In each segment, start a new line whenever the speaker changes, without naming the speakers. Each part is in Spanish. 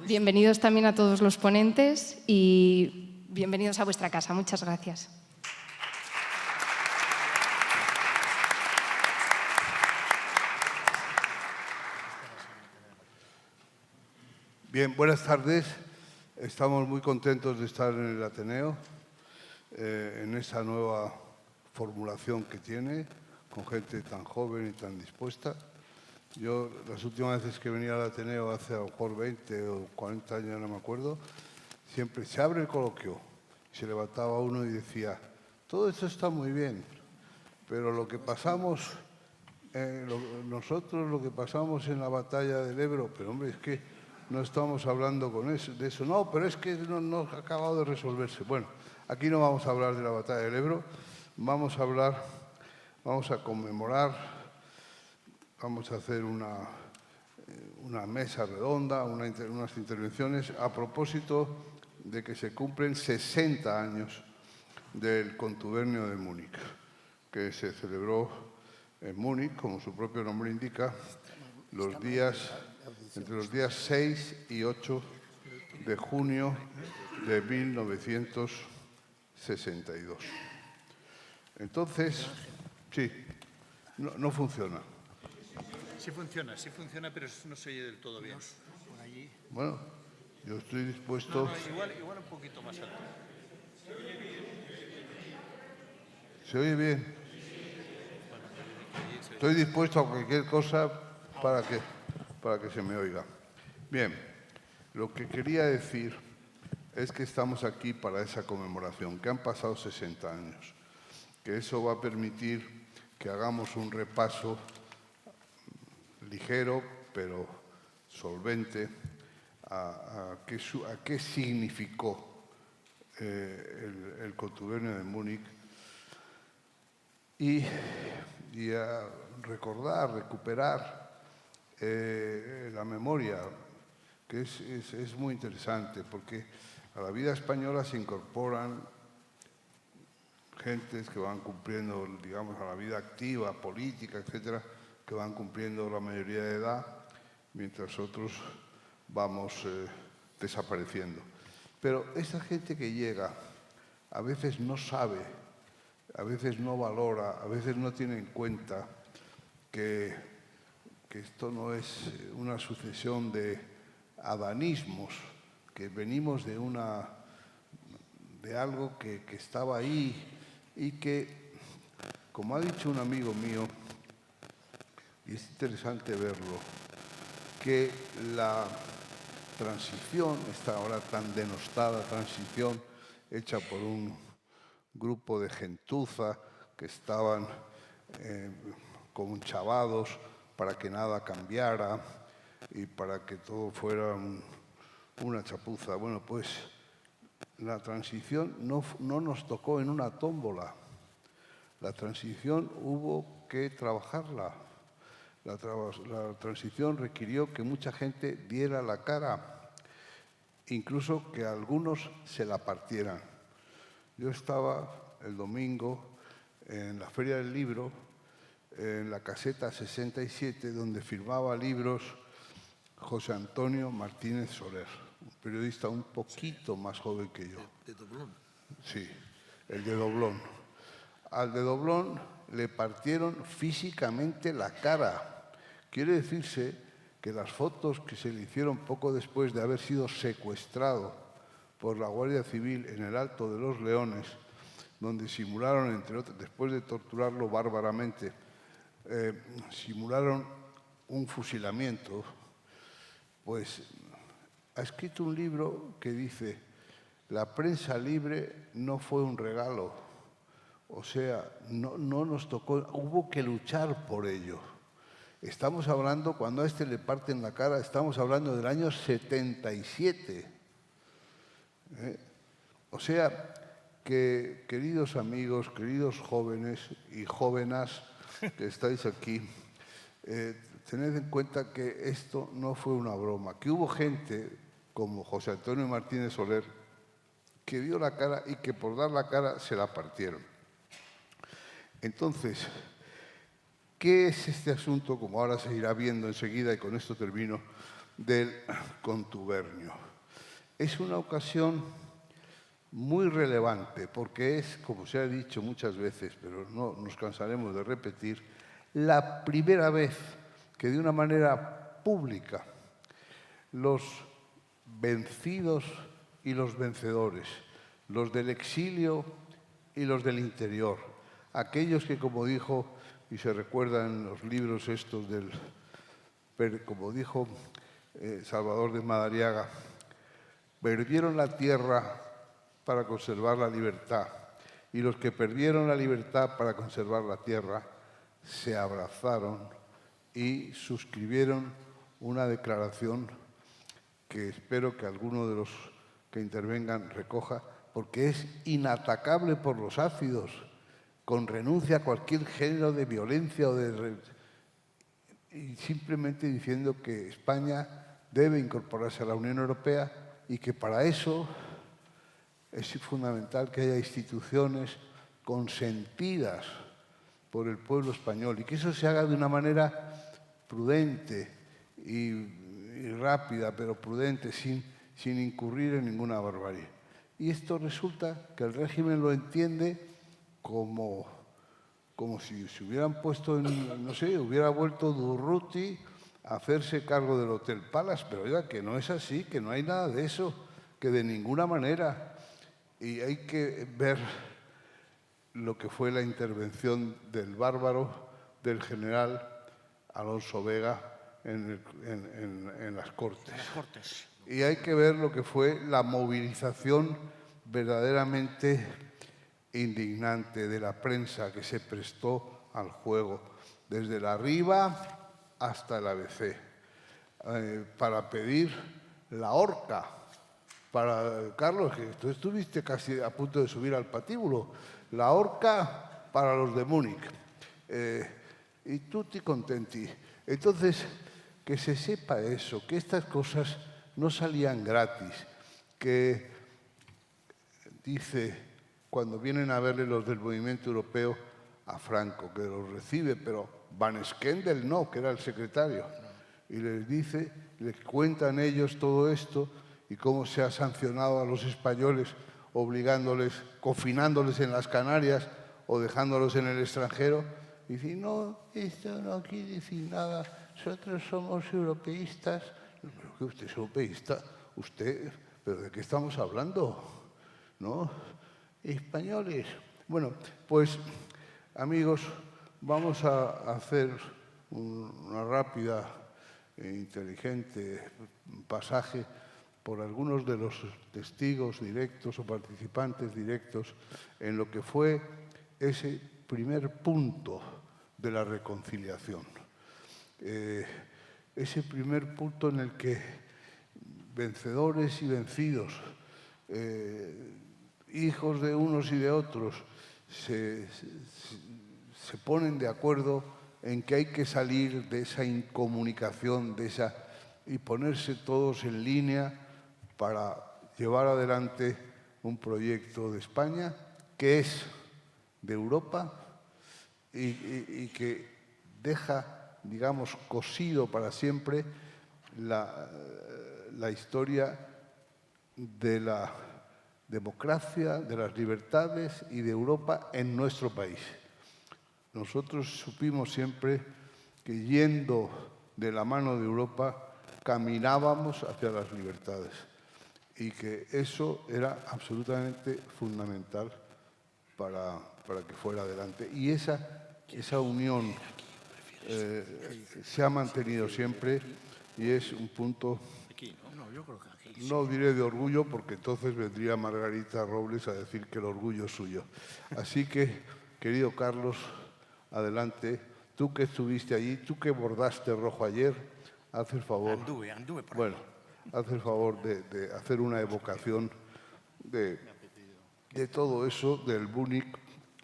Bienvenidos también a todos los ponentes y bienvenidos a vuestra casa. Muchas gracias.
Bien, buenas tardes. Estamos muy contentos de estar en el Ateneo, en esa nueva formulación que tiene, con gente tan joven y tan dispuesta. Yo, las últimas veces que venía al Ateneo, hace a lo mejor 20 o 40 años, no me acuerdo, siempre se abre el coloquio, se levantaba uno y decía, todo esto está muy bien, pero lo que pasamos, nosotros lo que pasamos en la batalla del Ebro, pero hombre, es que no estamos hablando de eso. No, pero es que no ha acabado de resolverse. Bueno, aquí no vamos a hablar de la batalla del Ebro, vamos a conmemorar, vamos a hacer una mesa redonda, unas intervenciones a propósito de que se cumplen 60 años del contubernio de Múnich, que se celebró en Múnich, como su propio nombre indica, entre los días 6 y 8 de junio de 1962. Entonces, sí, no funciona.
Sí funciona, pero no se oye del todo bien.
Bueno, yo estoy dispuesto...
Igual un poquito más alto.
¿Se oye bien? Estoy dispuesto a cualquier cosa para que se me oiga. Bien, lo que quería decir es que estamos aquí para esa conmemoración, que han pasado 60 años, que eso va a permitir que hagamos un repaso ligero, pero solvente, a qué significó el contubernio de Múnich y a recuperar la memoria, que es muy interesante, porque a la vida española se incorporan gentes que van cumpliendo, digamos, a la vida activa, política, etcétera, que van cumpliendo la mayoría de edad, mientras otros vamos desapareciendo. Pero esa gente que llega a veces no sabe, a veces no valora, a veces no tiene en cuenta que esto no es una sucesión de adanismos, que venimos de algo que estaba ahí y que, como ha dicho un amigo mío, y es interesante verlo, que la transición, esta ahora tan denostada transición hecha por un grupo de gentuza que estaban conchavados para que nada cambiara y para que todo fuera una chapuza. Bueno, pues la transición no nos tocó en una tómbola. La transición hubo que trabajarla. La transición requirió que mucha gente diera la cara, incluso que algunos se la partieran. Yo estaba el domingo en la Feria del Libro, en la caseta 67, donde firmaba libros José Antonio Martínez Soler, un periodista un poquito más joven que yo.
¿De Doblón?
Sí, el de Doblón. Al de Doblón le partieron físicamente la cara. Quiere decirse que las fotos que se le hicieron poco después de haber sido secuestrado por la Guardia Civil en el Alto de los Leones, donde simularon, entre otros, después de torturarlo bárbaramente, simularon un fusilamiento, pues ha escrito un libro que dice: la prensa libre no fue un regalo, o sea, no nos tocó, hubo que luchar por ello. Estamos hablando, cuando a este le parten la cara, estamos hablando del año 77. O sea, que queridos amigos, queridos jóvenes y jóvenes que estáis aquí, tened en cuenta que esto no fue una broma, que hubo gente como José Antonio Martínez Soler que dio la cara y que por dar la cara se la partieron. Entonces, ¿Qué es este asunto, como ahora se irá viendo enseguida, y con esto termino, del contubernio? Es una ocasión muy relevante porque es, como se ha dicho muchas veces, pero no nos cansaremos de repetir, la primera vez que de una manera pública los vencidos y los vencedores, los del exilio y los del interior, aquellos que, como dijo, y se recuerda en los libros estos como dijo Salvador de Madariaga, perdieron la tierra para conservar la libertad, y los que perdieron la libertad para conservar la tierra se abrazaron y suscribieron una declaración que espero que alguno de los que intervengan recoja, porque es inatacable por los ácidos, con renuncia a cualquier género de violencia y simplemente diciendo que España debe incorporarse a la Unión Europea y que para eso es fundamental que haya instituciones consentidas por el pueblo español y que eso se haga de una manera prudente y rápida, pero prudente, sin incurrir en ninguna barbarie. Y esto resulta que el régimen lo entiende como si se hubieran puesto en, no sé, hubiera vuelto Durruti a hacerse cargo del Hotel Palace, pero oiga, que no es así, que no hay nada de eso, que de ninguna manera. Y hay que ver lo que fue la intervención del bárbaro del general Alonso Vega en las Cortes. Y hay que ver lo que fue la movilización verdaderamente indignante de la prensa que se prestó al juego, desde la Riva hasta el ABC, para pedir la horca. Para Carlos, que tú estuviste casi a punto de subir al patíbulo, la horca para los de Múnich. Y tutti contenti. Entonces, que se sepa eso, que estas cosas no salían gratis, que dice, cuando vienen a verle los del movimiento europeo a Franco, que los recibe, pero Van Schendel no, que era el secretario, y les dice, les cuentan ellos todo esto y cómo se ha sancionado a los españoles obligándoles, confinándoles en las Canarias o dejándolos en el extranjero. Y dice, no, esto no quiere decir nada, nosotros somos europeístas. ¿Pero que usted es europeísta? ¿Usted? ¿Pero de qué estamos hablando? ¿No? Españoles. Bueno, pues, amigos, vamos a hacer una rápida e inteligente pasaje por algunos de los testigos directos o participantes directos en lo que fue ese primer punto de la reconciliación. Ese primer punto en el que vencedores y vencidos, hijos de unos y de otros, se ponen de acuerdo en que hay que salir de esa incomunicación, y ponerse todos en línea para llevar adelante un proyecto de España que es de Europa y que deja, digamos, cosido para siempre la historia de la democracia, de las libertades y de Europa en nuestro país. Nosotros supimos siempre que yendo de la mano de Europa caminábamos hacia las libertades y que eso era absolutamente fundamental para que fuera adelante. Y esa unión se ha mantenido siempre y es un punto, no diré de orgullo, porque entonces vendría Margarita Robles a decir que el orgullo es suyo. Así que, querido Carlos, adelante. Tú que estuviste allí, tú que bordaste rojo ayer, haz el favor.
Anduve por ahí.
Bueno, haz el favor de hacer una evocación de todo eso del Múnich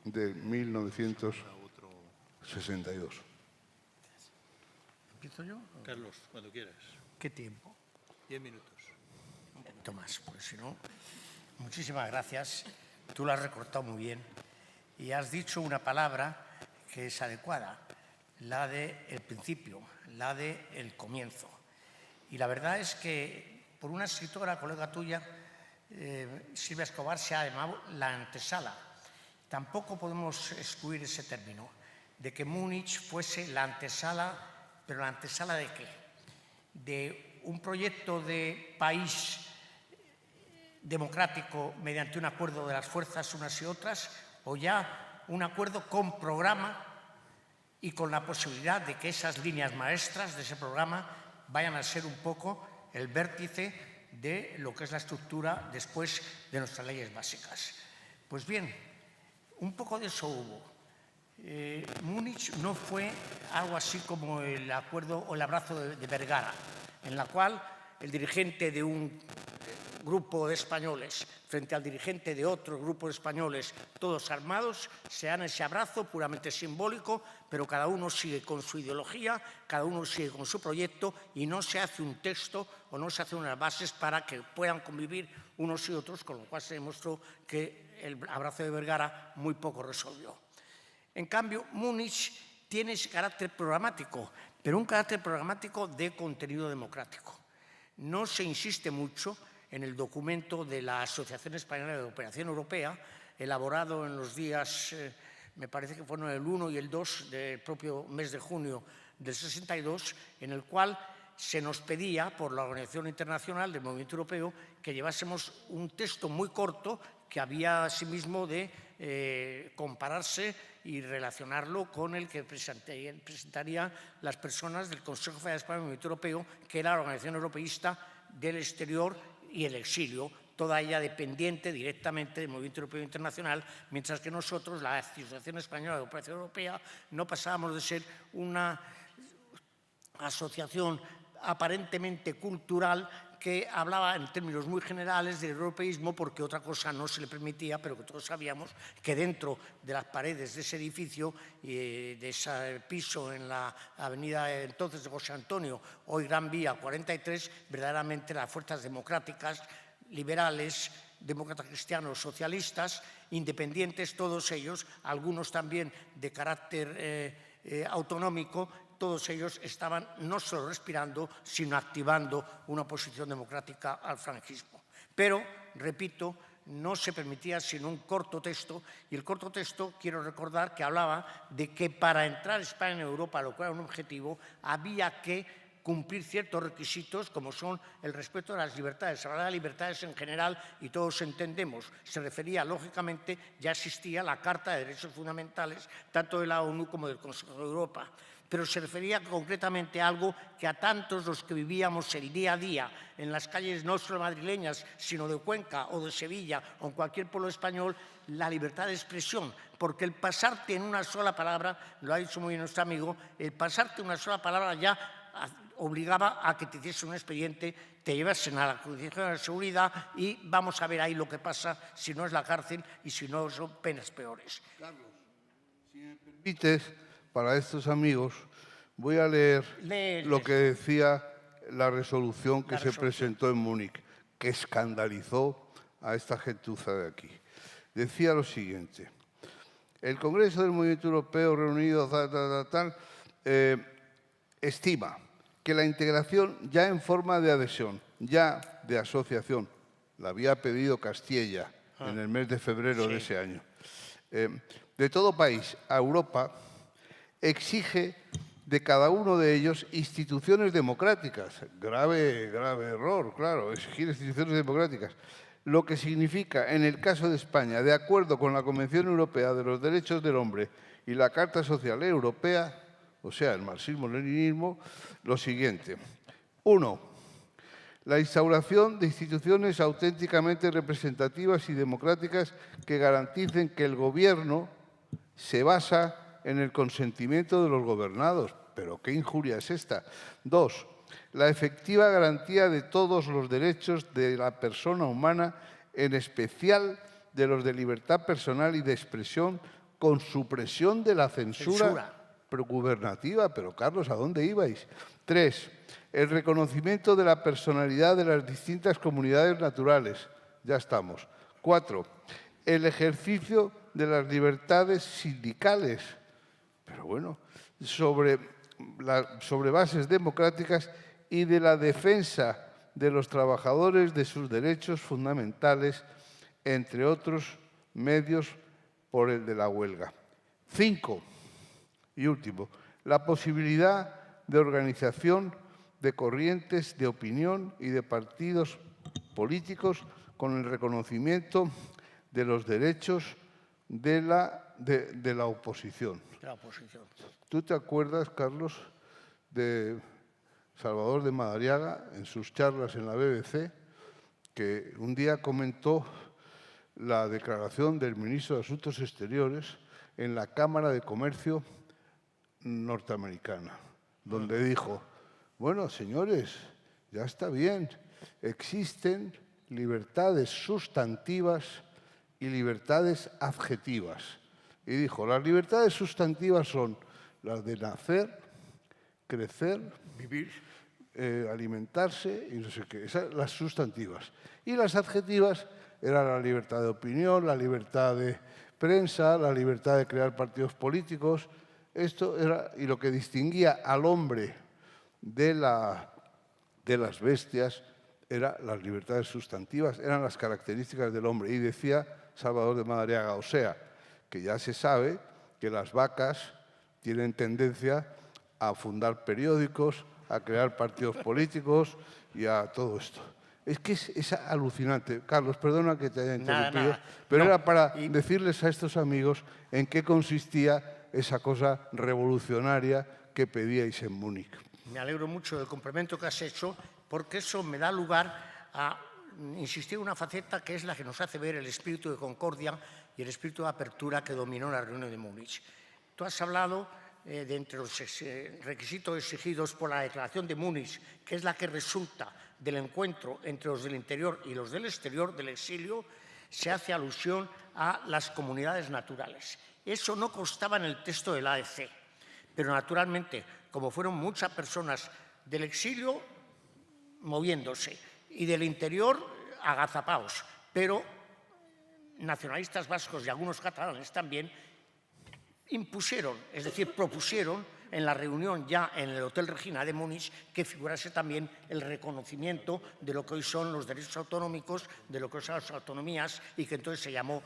de 1962.
¿Empiezo yo?
Carlos, cuando quieras.
¿Qué tiempo?
10 minutos.
Un poquito más, porque si no... Muchísimas gracias. Tú lo has recortado muy bien y has dicho una palabra que es adecuada. la del principio, la del comienzo. Y la verdad es que por una escritora, colega tuya, Silvia Escobar, se ha llamado la antesala. Tampoco podemos excluir ese término, de que Múnich fuese la antesala, pero ¿la antesala de qué? De un proyecto de país democrático mediante un acuerdo de las fuerzas unas y otras, o ya un acuerdo con programa y con la posibilidad de que esas líneas maestras de ese programa vayan a ser un poco el vértice de lo que es la estructura después de nuestras leyes básicas. Pues bien, un poco de eso hubo. Múnich no fue algo así como el acuerdo o el abrazo de Vergara, en la cual el dirigente de un grupo de españoles frente al dirigente de otro grupo de españoles, todos armados, se dan ese abrazo puramente simbólico, pero cada uno sigue con su ideología, cada uno sigue con su proyecto y no se hace un texto o no se hacen unas bases para que puedan convivir unos y otros, con lo cual se demostró que el abrazo de Vergara muy poco resolvió. En cambio, Múnich tiene ese carácter programático, pero un carácter programático de contenido democrático. No se insiste mucho en el documento de la Asociación Española de Cooperación Europea, elaborado en los días, me parece que fueron el 1 y el 2 del propio mes de junio del 62, en el cual se nos pedía por la Organización Internacional del Movimiento Europeo que llevásemos un texto muy corto que había asimismo de compararse y relacionarlo con el que presentarían las personas del Consejo Federal de España del Movimiento Europeo, que era la Organización Europeísta del Exterior y el Exilio, toda ella dependiente directamente del Movimiento Europeo Internacional, mientras que nosotros, la Asociación Española de Cooperación Europea, no pasábamos de ser una asociación aparentemente cultural que hablaba en términos muy generales del europeísmo porque otra cosa no se le permitía, pero que todos sabíamos que dentro de las paredes de ese edificio y de ese piso en la avenida entonces de José Antonio, hoy Gran Vía 43, verdaderamente las fuerzas democráticas, liberales, demócratas cristianos, socialistas, independientes, todos ellos, algunos también de carácter autonómico, todos ellos estaban no solo respirando, sino activando una oposición democrática al franquismo. Pero, repito, no se permitía sino un corto texto, y el corto texto, quiero recordar que hablaba de que para entrar España en Europa, lo cual era un objetivo, había que cumplir ciertos requisitos como son el respeto de las libertades. Hablar de libertades en general, y todos entendemos, se refería, lógicamente, ya existía la Carta de Derechos Fundamentales, tanto de la ONU como del Consejo de Europa, pero se refería concretamente a algo que a tantos los que vivíamos el día a día en las calles no solo madrileñas, sino de Cuenca o de Sevilla o en cualquier pueblo español, la libertad de expresión, porque el pasarte en una sola palabra, lo ha dicho muy bien nuestro amigo, el pasarte una sola palabra ya obligaba a que te hiciese un expediente, te llevasen a la Jurisdicción de Seguridad y vamos a ver ahí lo que pasa, si no es la cárcel y si no son penas peores.
Carlos, si me permites, para estos amigos, voy a leer lo que decía la resolución que se presentó en Múnich, que escandalizó a esta gentuza de aquí. Decía lo siguiente: el Congreso del Movimiento Europeo reunido estima que la integración ya en forma de adhesión, ya de asociación, la había pedido Castilla en el mes de febrero de ese año, de todo país a Europa, exige de cada uno de ellos instituciones democráticas. Grave error, claro, exigir instituciones democráticas. Lo que significa, en el caso de España, de acuerdo con la Convención Europea de los Derechos del Hombre y la Carta Social Europea, o sea, el marxismo-leninismo, lo siguiente. 1. La instauración de instituciones auténticamente representativas y democráticas que garanticen que el gobierno se basa en el consentimiento de los gobernados. ¿Pero qué injuria es esta? 2. La efectiva garantía de todos los derechos de la persona humana, en especial de los de libertad personal y de expresión, con supresión de la censura gubernativa. Pero, Carlos, ¿a dónde ibais? 3. El reconocimiento de la personalidad de las distintas comunidades naturales. Ya estamos. 4. El ejercicio de las libertades sindicales. Pero bueno, sobre bases democráticas y de la defensa de los trabajadores de sus derechos fundamentales, entre otros medios por el de la huelga. 5. Y último, la posibilidad de organización de corrientes de opinión y de partidos políticos con el reconocimiento de los derechos de la oposición. ¿Tú te acuerdas, Carlos, de Salvador de Madariaga, en sus charlas en la BBC, que un día comentó la declaración del ministro de Asuntos Exteriores en la Cámara de Comercio norteamericana, donde dijo, bueno, señores, ya está bien, existen libertades sustantivas y libertades adjetivas. Y dijo, las libertades sustantivas son las de nacer, crecer, vivir, alimentarse y no sé qué, esas las sustantivas. Y las adjetivas eran la libertad de opinión, la libertad de prensa, la libertad de crear partidos políticos. Esto era, y lo que distinguía al hombre de las bestias eran las libertades sustantivas, eran las características del hombre. Y decía Salvador de Madariaga, o sea, que ya se sabe que las vacas tienen tendencia a fundar periódicos, a crear partidos políticos y a todo esto. Es que es alucinante. Carlos, perdona que te haya interrumpido, pero era para decirles a estos amigos en qué consistía esa cosa revolucionaria que pedíais en Múnich.
Me alegro mucho del complemento que has hecho, porque eso me da lugar a insistir en una faceta que es la que nos hace ver el espíritu de concordia y el espíritu de apertura que dominó la reunión de Múnich. Tú has hablado de entre los requisitos exigidos por la Declaración de Múnich, que es la que resulta del encuentro entre los del interior y los del exterior del exilio, se hace alusión a las comunidades naturales. Eso no constaba en el texto del AEC, pero naturalmente, como fueron muchas personas del exilio moviéndose y del interior agazapaos, pero nacionalistas vascos y algunos catalanes también impusieron, es decir, propusieron en la reunión ya en el Hotel Regina de Múnich que figurase también el reconocimiento de lo que hoy son los derechos autonómicos, de lo que son las autonomías y que entonces se llamó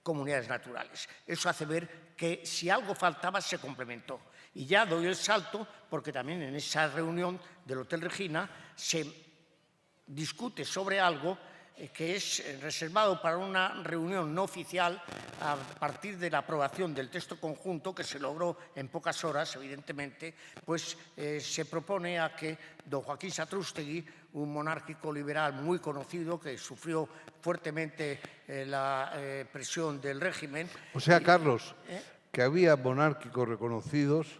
comunidades naturales. Eso hace ver que si algo faltaba se complementó. Y ya doy el salto porque también en esa reunión del Hotel Regina se discute sobre algo que es reservado para una reunión no oficial a partir de la aprobación del texto conjunto, que se logró en pocas horas, evidentemente, pues se propone a que don Joaquín Satrústegui, un monárquico liberal muy conocido que sufrió fuertemente la presión del régimen.
O sea, Carlos, que había monárquicos reconocidos,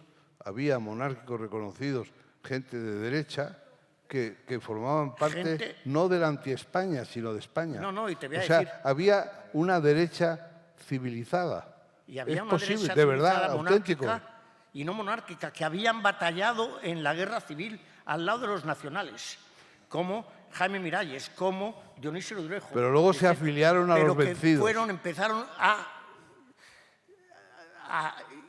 gente de derecha, que formaban parte no de la anti-España, sino de España.
No, y te voy a
decir... O
sea,
había una derecha civilizada.
Y había
es
una
posible,
derecha
de verdad,
auténtico.
Y
no monárquica, que habían batallado en la guerra civil al lado de los nacionales, como Jaime Miralles, como Dionisio Durejo.
Pero luego se afiliaron a los vencidos.
Empezaron a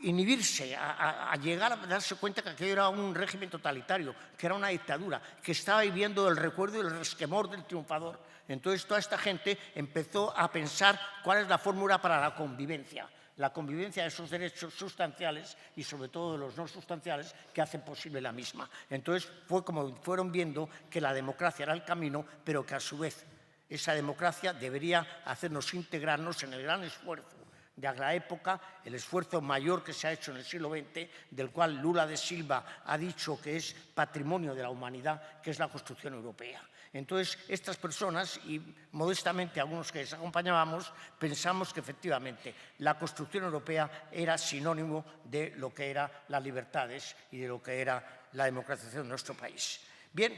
inhibirse, a llegar a darse cuenta que aquello era un régimen totalitario, que era una dictadura, que estaba viviendo el recuerdo y el resquemor del triunfador. Entonces toda esta gente empezó a pensar cuál es la fórmula para la convivencia de esos derechos sustanciales y sobre todo de los no sustanciales que hacen posible la misma. Entonces fue como fueron viendo que la democracia era el camino, pero que a su vez esa democracia debería hacernos integrarnos en el gran esfuerzo de la época, el esfuerzo mayor que se ha hecho en el siglo XX, del cual Lula da Silva ha dicho que es patrimonio de la humanidad, que es la construcción europea. Entonces, estas personas, y modestamente algunos que les acompañábamos, pensamos que efectivamente la construcción europea era sinónimo de lo que eran las libertades y de lo que era la democratización de nuestro país. Bien,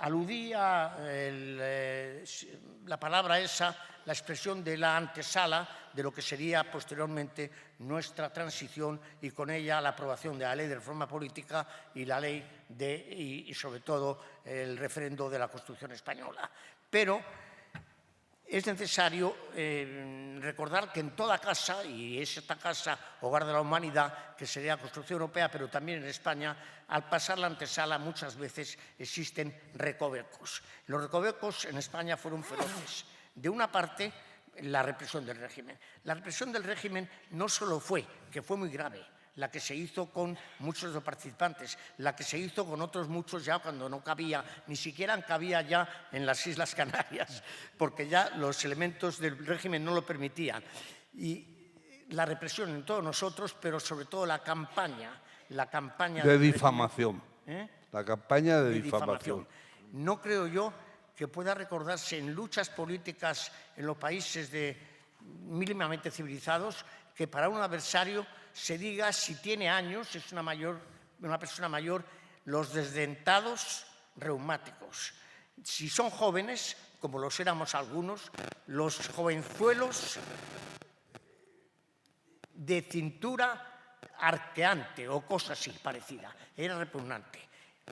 aludí a la palabra esa, la expresión de la antesala de lo que sería posteriormente nuestra transición y con ella la aprobación de la ley de reforma política y la ley y sobre todo el referendo de la Constitución española. Pero es necesario recordar que en toda casa, y es esta casa, hogar de la humanidad, que sería la construcción europea, pero también en España, al pasar la antesala muchas veces existen recovecos. Los recovecos en España fueron feroces. De una parte, la represión del régimen. La represión del régimen no solo fue, que fue muy grave, la que se hizo con muchos de los participantes, la que se hizo con otros muchos ya cuando no cabía, ni siquiera cabía ya en las Islas Canarias, porque ya los elementos del régimen no lo permitían. Y la represión en todos nosotros, pero sobre todo la campaña
de difamación. La campaña de difamación.
No creo yo que pueda recordarse en luchas políticas en los países mínimamente civilizados que para un adversario se diga si tiene años, es una persona mayor, los desdentados reumáticos. Si son jóvenes, como los éramos algunos, los jovenzuelos de cintura arqueante o cosa así parecida. Era repugnante.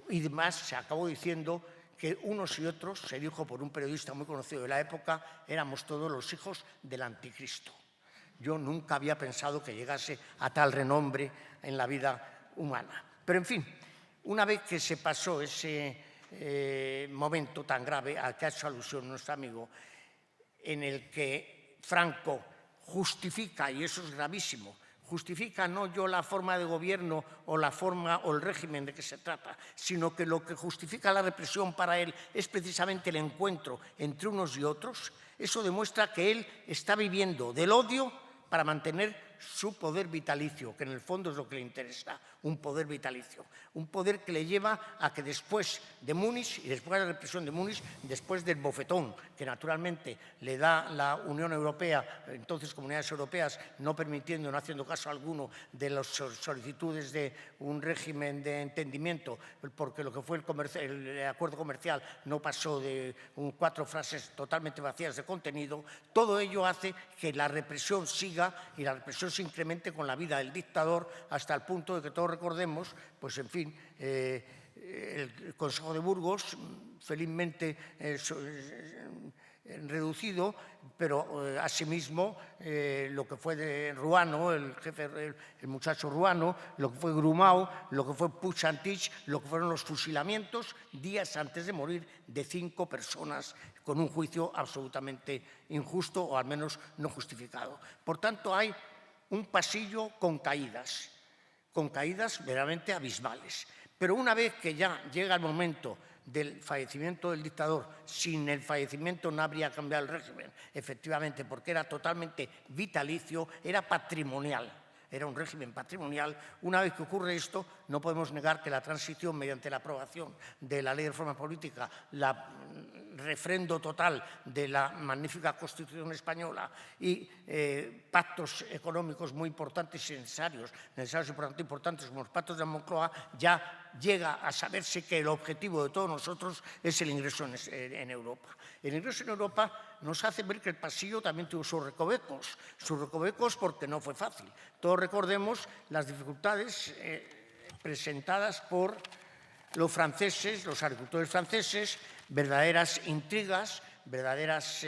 Y además se acabó diciendo que unos y otros, se dijo por un periodista muy conocido de la época, éramos todos los hijos del anticristo. Yo nunca había pensado que llegase a tal renombre en la vida humana. Pero, en fin, una vez que se pasó ese momento tan grave al que ha hecho alusión nuestro amigo, en el que Franco justifica, y eso es gravísimo, justifica no yo la forma de gobierno o la forma o el régimen de que se trata, sino que lo que justifica la represión para él es precisamente el encuentro entre unos y otros, eso demuestra que él está viviendo del odio para mantener su poder vitalicio, que en el fondo es lo que le interesa, un poder vitalicio, un poder que le lleva a que después de Múnich y después de la represión de Múnich, después del bofetón que naturalmente le da la Unión Europea, entonces Comunidades Europeas, no permitiendo, no haciendo caso alguno de las solicitudes de un régimen de entendimiento, porque lo que fue el acuerdo comercial no pasó de 4 frases totalmente vacías de contenido, todo ello hace que la represión siga y la represión se incremente con la vida del dictador hasta el punto de que todos recordemos, pues en fin, el Consejo de Burgos, felizmente reducido, pero asimismo lo que fue de Ruano, el jefe, el muchacho Ruano, lo que fue Grumau, lo que fue Puig-Antich, lo que fueron los fusilamientos días antes de morir de 5 personas con un juicio absolutamente injusto o al menos no justificado. Por tanto, hay un pasillo con caídas verdaderamente abismales. Pero una vez que ya llega el momento del fallecimiento del dictador, sin el fallecimiento no habría cambiado el régimen, efectivamente, porque era totalmente vitalicio, era patrimonial. Era un régimen patrimonial. Una vez que ocurre esto, no podemos negar que la transición mediante la aprobación de la Ley de Reforma Política, el refrendo total de la magnífica Constitución española y pactos económicos muy importantes y necesarios y importantes como los pactos de Moncloa, ya llega a saberse que el objetivo de todos nosotros es el ingreso en Europa. El ingreso en Europa nos hace ver que el pasillo también tuvo sus recovecos porque no fue fácil. Todos recordemos las dificultades presentadas por los franceses, los agricultores franceses, verdaderas intrigas, verdaderas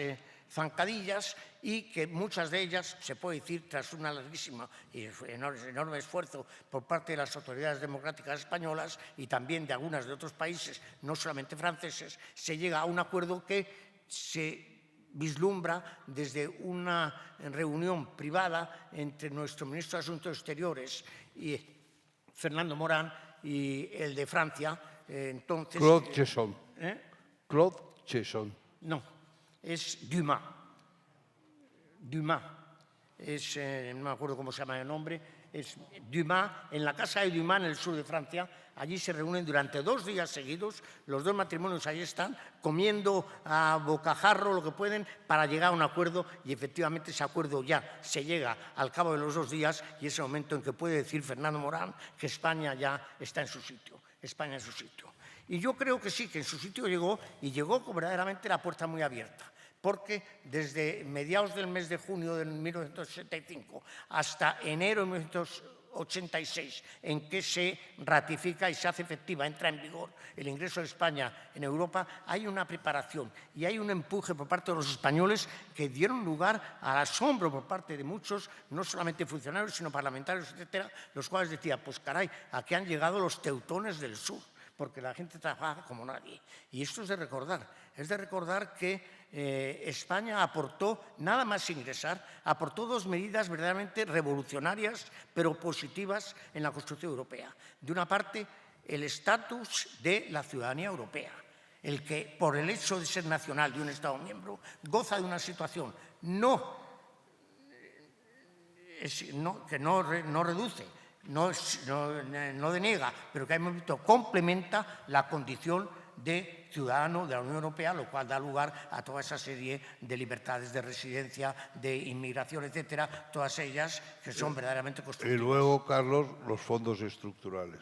zancadillas, y que muchas de ellas, se puede decir, tras un larguísimo y enorme esfuerzo por parte de las autoridades democráticas españolas y también de algunas de otros países, no solamente franceses, se llega a un acuerdo que se vislumbra desde una reunión privada entre nuestro ministro de Asuntos Exteriores y Fernando Morán y el de Francia, entonces...
Claude Cheysson. Claude Cheysson.
No, es Dumas. No me acuerdo cómo se llama el nombre, es Dumas, en la casa de Dumas, en el sur de Francia. Allí se reúnen durante 2 días seguidos, los 2 matrimonios ahí están, comiendo a bocajarro lo que pueden para llegar a un acuerdo, y efectivamente ese acuerdo ya se llega al cabo de los 2 días, y es el momento en que puede decir Fernando Morán que España ya está en su sitio, España en su sitio. Y yo creo que sí, que en su sitio llegó, y llegó con verdaderamente la puerta muy abierta, porque desde mediados del mes de junio de 1975 hasta enero de 1986, en que se ratifica y se hace efectiva, entra en vigor el ingreso de España en Europa, hay una preparación y hay un empuje por parte de los españoles que dieron lugar al asombro por parte de muchos, no solamente funcionarios, sino parlamentarios, etcétera, los cuales decían, pues caray, aquí han llegado los teutones del sur, porque la gente trabaja como nadie. Y esto es de recordar que España aportó, nada más ingresar, aportó dos medidas verdaderamente revolucionarias, pero positivas en la construcción europea. De una parte, el estatus de la ciudadanía europea, el que por el hecho de ser nacional de un Estado miembro goza de una situación que no reduce, no deniega, pero que hemos visto complementa la condición de ciudadano de la Unión Europea, lo cual da lugar a toda esa serie de libertades de residencia, de inmigración, etcétera, todas ellas que son verdaderamente constructivas.
Y luego, Carlos, los fondos estructurales.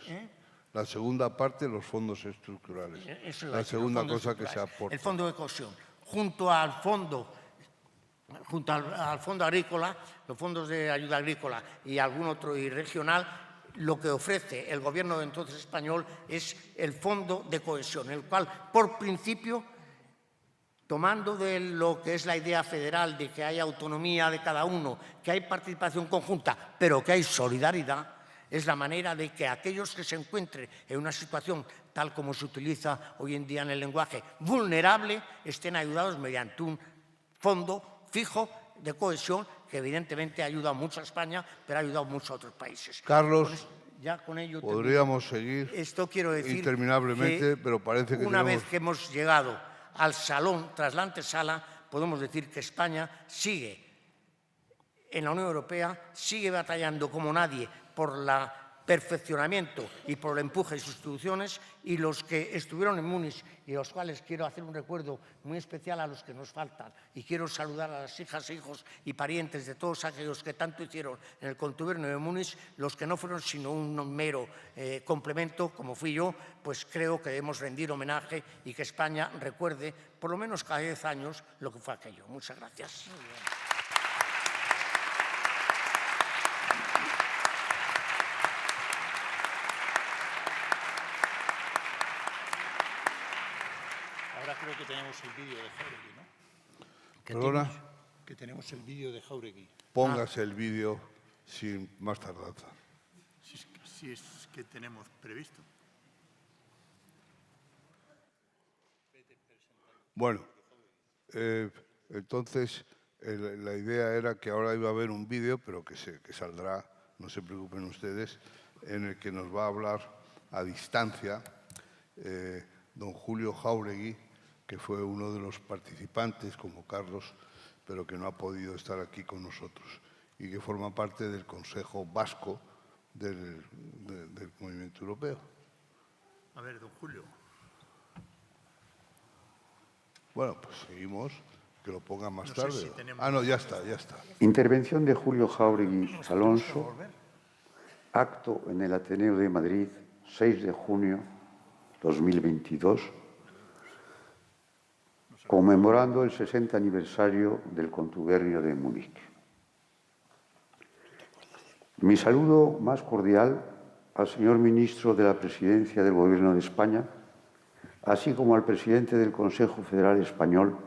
La segunda parte, los fondos estructurales. La segunda cosa que se aporta.
El fondo de cohesión, junto al fondo agrícola, los fondos de ayuda agrícola y algún otro y regional, lo que ofrece el gobierno de entonces español es el fondo de cohesión, el cual, por principio, tomando de lo que es la idea federal de que hay autonomía de cada uno, que hay participación conjunta, pero que hay solidaridad, es la manera de que aquellos que se encuentren en una situación, tal como se utiliza hoy en día en el lenguaje, vulnerable, estén ayudados mediante un fondo fijo de cohesión que evidentemente ha ayudado mucho a España, pero ha ayudado mucho a otros países.
Carlos,
con ello
podríamos seguir interminablemente, pero parece que
una vez que hemos llegado al salón, tras la antesala, podemos decir que España sigue en la Unión Europea, sigue batallando como nadie por el perfeccionamiento y por el empuje de sus instituciones, y los que estuvieron en Múnich, y los cuales quiero hacer un recuerdo muy especial a los que nos faltan, y quiero saludar a las hijas, hijos y parientes de todos aquellos que tanto hicieron en el contubernio de Múnich, los que no fueron sino un mero complemento, como fui yo, pues creo que debemos rendir homenaje y que España recuerde, por lo menos cada 10 años, lo que fue aquello. Muchas gracias.
Ahora creo que tenemos el vídeo de Jáuregui, ¿no?
¿Perdona?
Que tenemos el vídeo de Jáuregui.
Póngase el vídeo sin más tardanza.
Si es que tenemos previsto.
Bueno, entonces la idea era que ahora iba a haber un vídeo, pero que saldrá, no se preocupen ustedes, en el que nos va a hablar a distancia don Julio Jáuregui, que fue uno de los participantes, como Carlos, pero que no ha podido estar aquí con nosotros y que forma parte del Consejo Vasco del Movimiento Europeo.
A ver, don Julio.
Bueno, pues seguimos, que lo pongan más
No sé
tarde.
si tenemos...
Ah, no, ya está, ya está.
Intervención de Julio Jáuregui Alonso, acto en el Ateneo de Madrid, 6 de junio 2022, conmemorando el 60 aniversario del contubernio de Múnich. Mi saludo más cordial al señor ministro de la Presidencia del Gobierno de España, así como al presidente del Consejo Federal Español,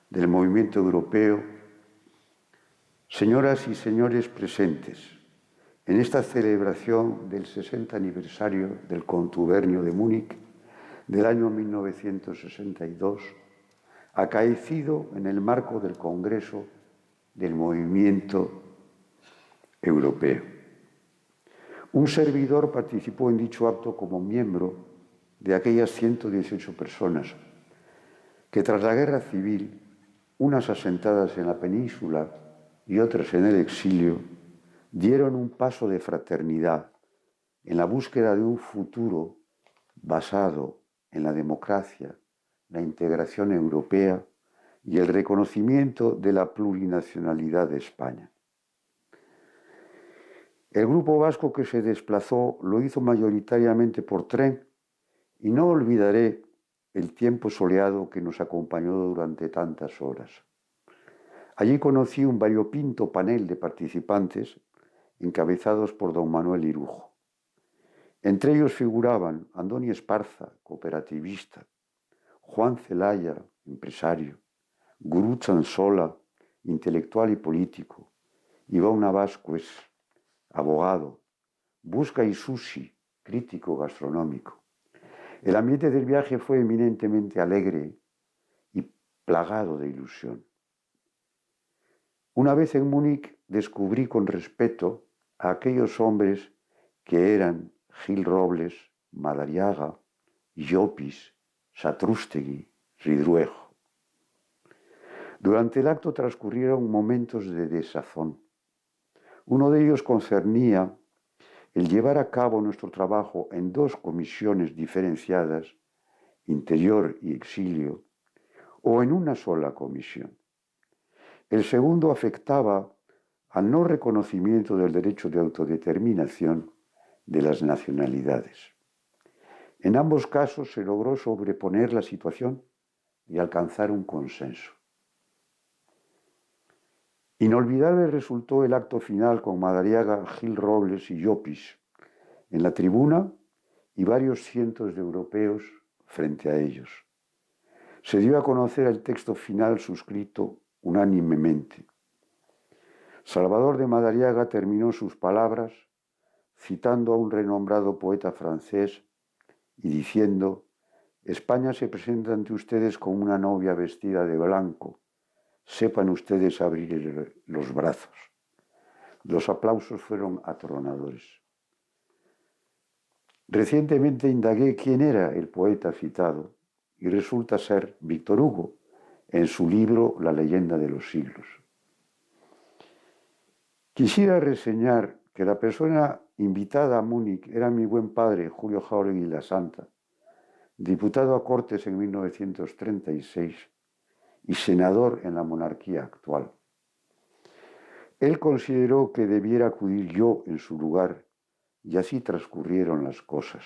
del Movimiento Europeo, señoras y señores presentes, en esta celebración del 60 aniversario del contubernio de Múnich del año 1962, acaecido en el marco del Congreso del Movimiento Europeo. Un servidor participó en dicho acto como miembro de aquellas 118 personas que tras la guerra civil, unas asentadas en la península y otras en el exilio, dieron un paso de fraternidad en la búsqueda de un futuro basado en la democracia, la integración europea y el reconocimiento de la plurinacionalidad de España. El grupo vasco que se desplazó lo hizo mayoritariamente por tren y no olvidaré el tiempo soleado que nos acompañó durante tantas horas. Allí conocí un variopinto panel de participantes encabezados por don Manuel Irujo. Entre ellos figuraban Andoni Esparza, cooperativista, Juan Zelaya, empresario, Gurú Chansola, intelectual y político, Iván Navascues, abogado, Busca Isusi, crítico gastronómico. El ambiente del viaje fue eminentemente alegre y plagado de ilusión. Una vez en Múnich descubrí con respeto a aquellos hombres que eran Gil Robles, Madariaga, Llopis, Satrústegui, Ridruejo. Durante el acto transcurrieron momentos de desazón. Uno de ellos concernía el llevar a cabo nuestro trabajo en dos comisiones diferenciadas, interior y exilio, o en una sola comisión. El segundo afectaba al no reconocimiento del derecho de autodeterminación de las nacionalidades. En ambos casos se logró sobreponer la situación y alcanzar un consenso. Inolvidable resultó el acto final con Madariaga, Gil Robles y Llopis en la tribuna y varios cientos de europeos frente a ellos. Se dio a conocer el texto final suscrito unánimemente. Salvador de Madariaga terminó sus palabras citando a un renombrado poeta francés y diciendo: España se presenta ante ustedes como una novia vestida de blanco. Sepan ustedes abrir los brazos. Los aplausos fueron atronadores. Recientemente indagué quién era el poeta citado y resulta ser Víctor Hugo, en su libro La leyenda de los siglos. Quisiera reseñar que la persona invitada a Múnich era mi buen padre, Julio Jáuregui la Santa, diputado a Cortes en 1936 y senador en la monarquía actual. Él consideró que debiera acudir yo en su lugar y así transcurrieron las cosas.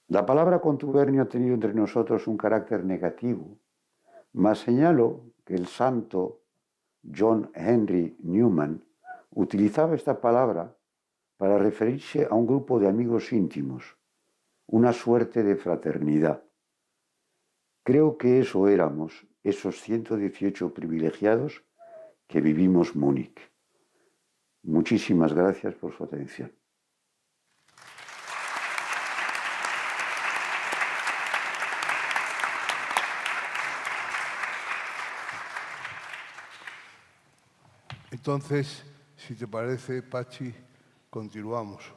La palabra contubernio ha tenido entre nosotros un carácter negativo, mas señalo que el santo John Henry Newman utilizaba esta palabra para referirse a un grupo de amigos íntimos, una suerte de fraternidad. Creo que eso éramos, esos 118 privilegiados que vivimos Múnich. Muchísimas gracias por su atención.
Entonces, si te parece, Pachi, continuamos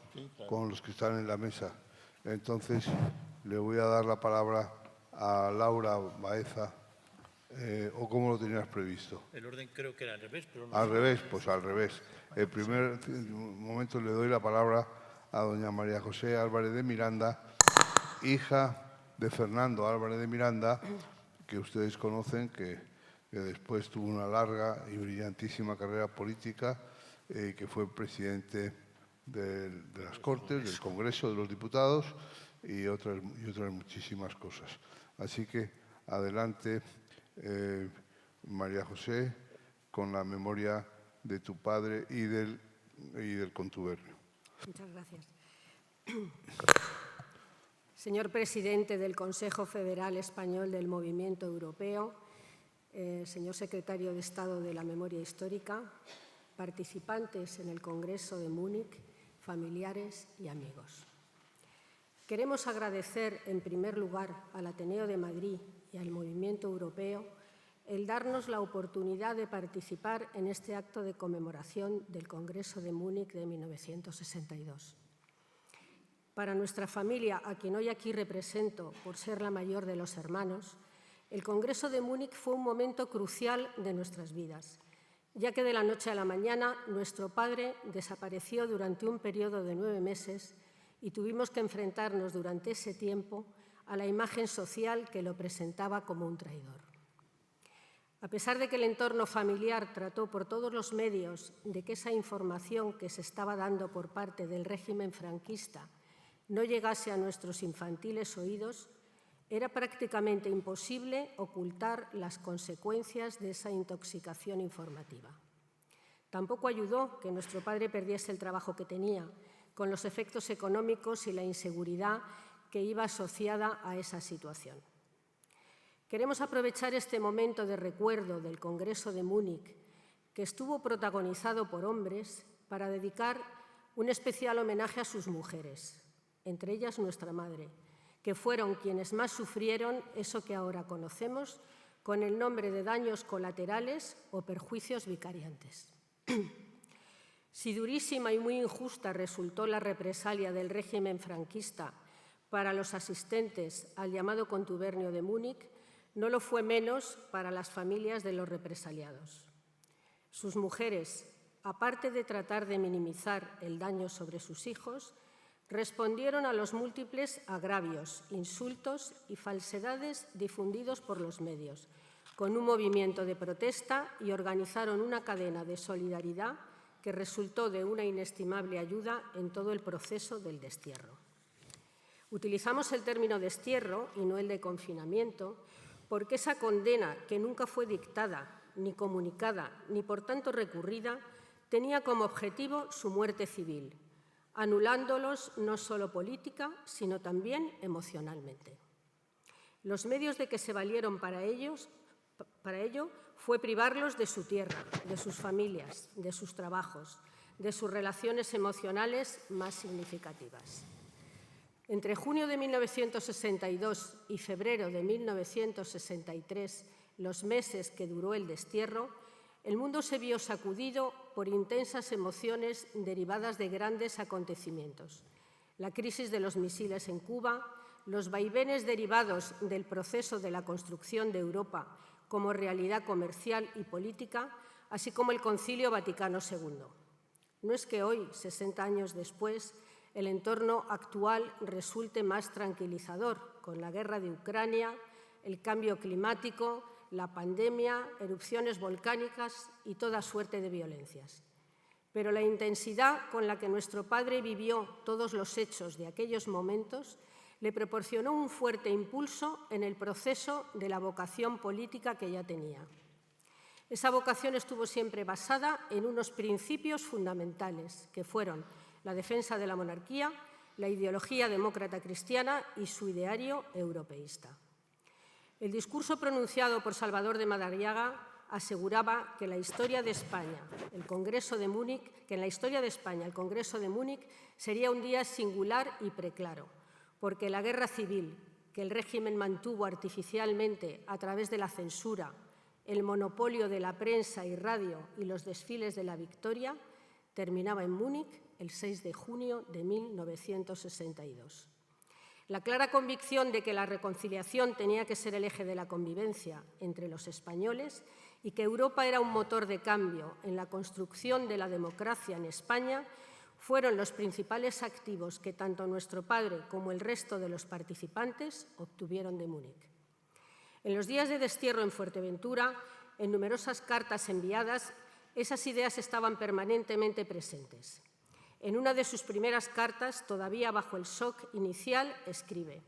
con los que están en la mesa. Entonces, le voy a dar la palabra a Laura Baeza, o cómo lo tenías previsto.
El orden creo que era al revés, pero no.
Al revés, pues al revés. El primer momento le doy la palabra a doña María José Álvarez de Miranda, hija de Fernando Álvarez de Miranda, que ustedes conocen, que después tuvo una larga y brillantísima carrera política, que fue presidente de las Cortes, del Congreso de los Diputados y otras muchísimas cosas. Así que adelante, María José, con la memoria de tu padre y del contubernio.
Muchas gracias. Señor presidente del Consejo Federal Español del Movimiento Europeo, señor secretario de Estado de la Memoria Histórica, participantes en el Congreso de Múnich, familiares y amigos. Queremos agradecer, en primer lugar, al Ateneo de Madrid y al Movimiento Europeo el darnos la oportunidad de participar en este acto de conmemoración del Congreso de Múnich de 1962. Para nuestra familia, a quien hoy aquí represento por ser la mayor de los hermanos, el Congreso de Múnich fue un momento crucial de nuestras vidas, ya que de la noche a la mañana nuestro padre desapareció durante un periodo de 9 meses y tuvimos que enfrentarnos durante ese tiempo a la imagen social que lo presentaba como un traidor. A pesar de que el entorno familiar trató por todos los medios de que esa información que se estaba dando por parte del régimen franquista no llegase a nuestros infantiles oídos, era prácticamente imposible ocultar las consecuencias de esa intoxicación informativa. Tampoco ayudó que nuestro padre perdiese el trabajo que tenía, con los efectos económicos y la inseguridad que iba asociada a esa situación. Queremos aprovechar este momento de recuerdo del Congreso de Múnich, que estuvo protagonizado por hombres, para dedicar un especial homenaje a sus mujeres, entre ellas nuestra madre, que fueron quienes más sufrieron eso que ahora conocemos con el nombre de daños colaterales o perjuicios vicariantes. Si durísima y muy injusta resultó la represalia del régimen franquista para los asistentes al llamado contubernio de Múnich, no lo fue menos para las familias de los represaliados. Sus mujeres, aparte de tratar de minimizar el daño sobre sus hijos, respondieron a los múltiples agravios, insultos y falsedades difundidos por los medios, con un movimiento de protesta, y organizaron una cadena de solidaridad que resultó de una inestimable ayuda en todo el proceso del destierro. Utilizamos el término destierro y no el de confinamiento porque esa condena, que nunca fue dictada, ni comunicada, ni por tanto recurrida, tenía como objetivo su muerte civil, anulándolos no solo política, sino también emocionalmente. Los medios de que se valieron para ello fue privarlos de su tierra, de sus familias, de sus trabajos, de sus relaciones emocionales más significativas. Entre junio de 1962 y febrero de 1963, los meses que duró el destierro, el mundo se vio sacudido por intensas emociones derivadas de grandes acontecimientos. La crisis de los misiles en Cuba, los vaivenes derivados del proceso de la construcción de Europa como realidad comercial y política, así como el Concilio Vaticano II. No es que hoy, 60 años después, el entorno actual resulte más tranquilizador, con la guerra de Ucrania, el cambio climático, la pandemia, erupciones volcánicas y toda suerte de violencias. Pero la intensidad con la que nuestro padre vivió todos los hechos de aquellos momentos le proporcionó un fuerte impulso en el proceso de la vocación política que ya tenía. Esa vocación estuvo siempre basada en unos principios fundamentales, que fueron la defensa de la monarquía, la ideología demócrata cristiana y su ideario europeísta. El discurso pronunciado por Salvador de Madariaga aseguraba que la historia de España, el Congreso de Múnich, sería un día singular y preclaro, porque la guerra civil que el régimen mantuvo artificialmente a través de la censura, el monopolio de la prensa y radio y los desfiles de la victoria, terminaba en Múnich el 6 de junio de 1962. La clara convicción de que la reconciliación tenía que ser el eje de la convivencia entre los españoles y que Europa era un motor de cambio en la construcción de la democracia en España fueron los principales activos que tanto nuestro padre como el resto de los participantes obtuvieron de Múnich. En los días de destierro en Fuerteventura, en numerosas cartas enviadas, esas ideas estaban permanentemente presentes. En una de sus primeras cartas, todavía bajo el shock inicial, escribe: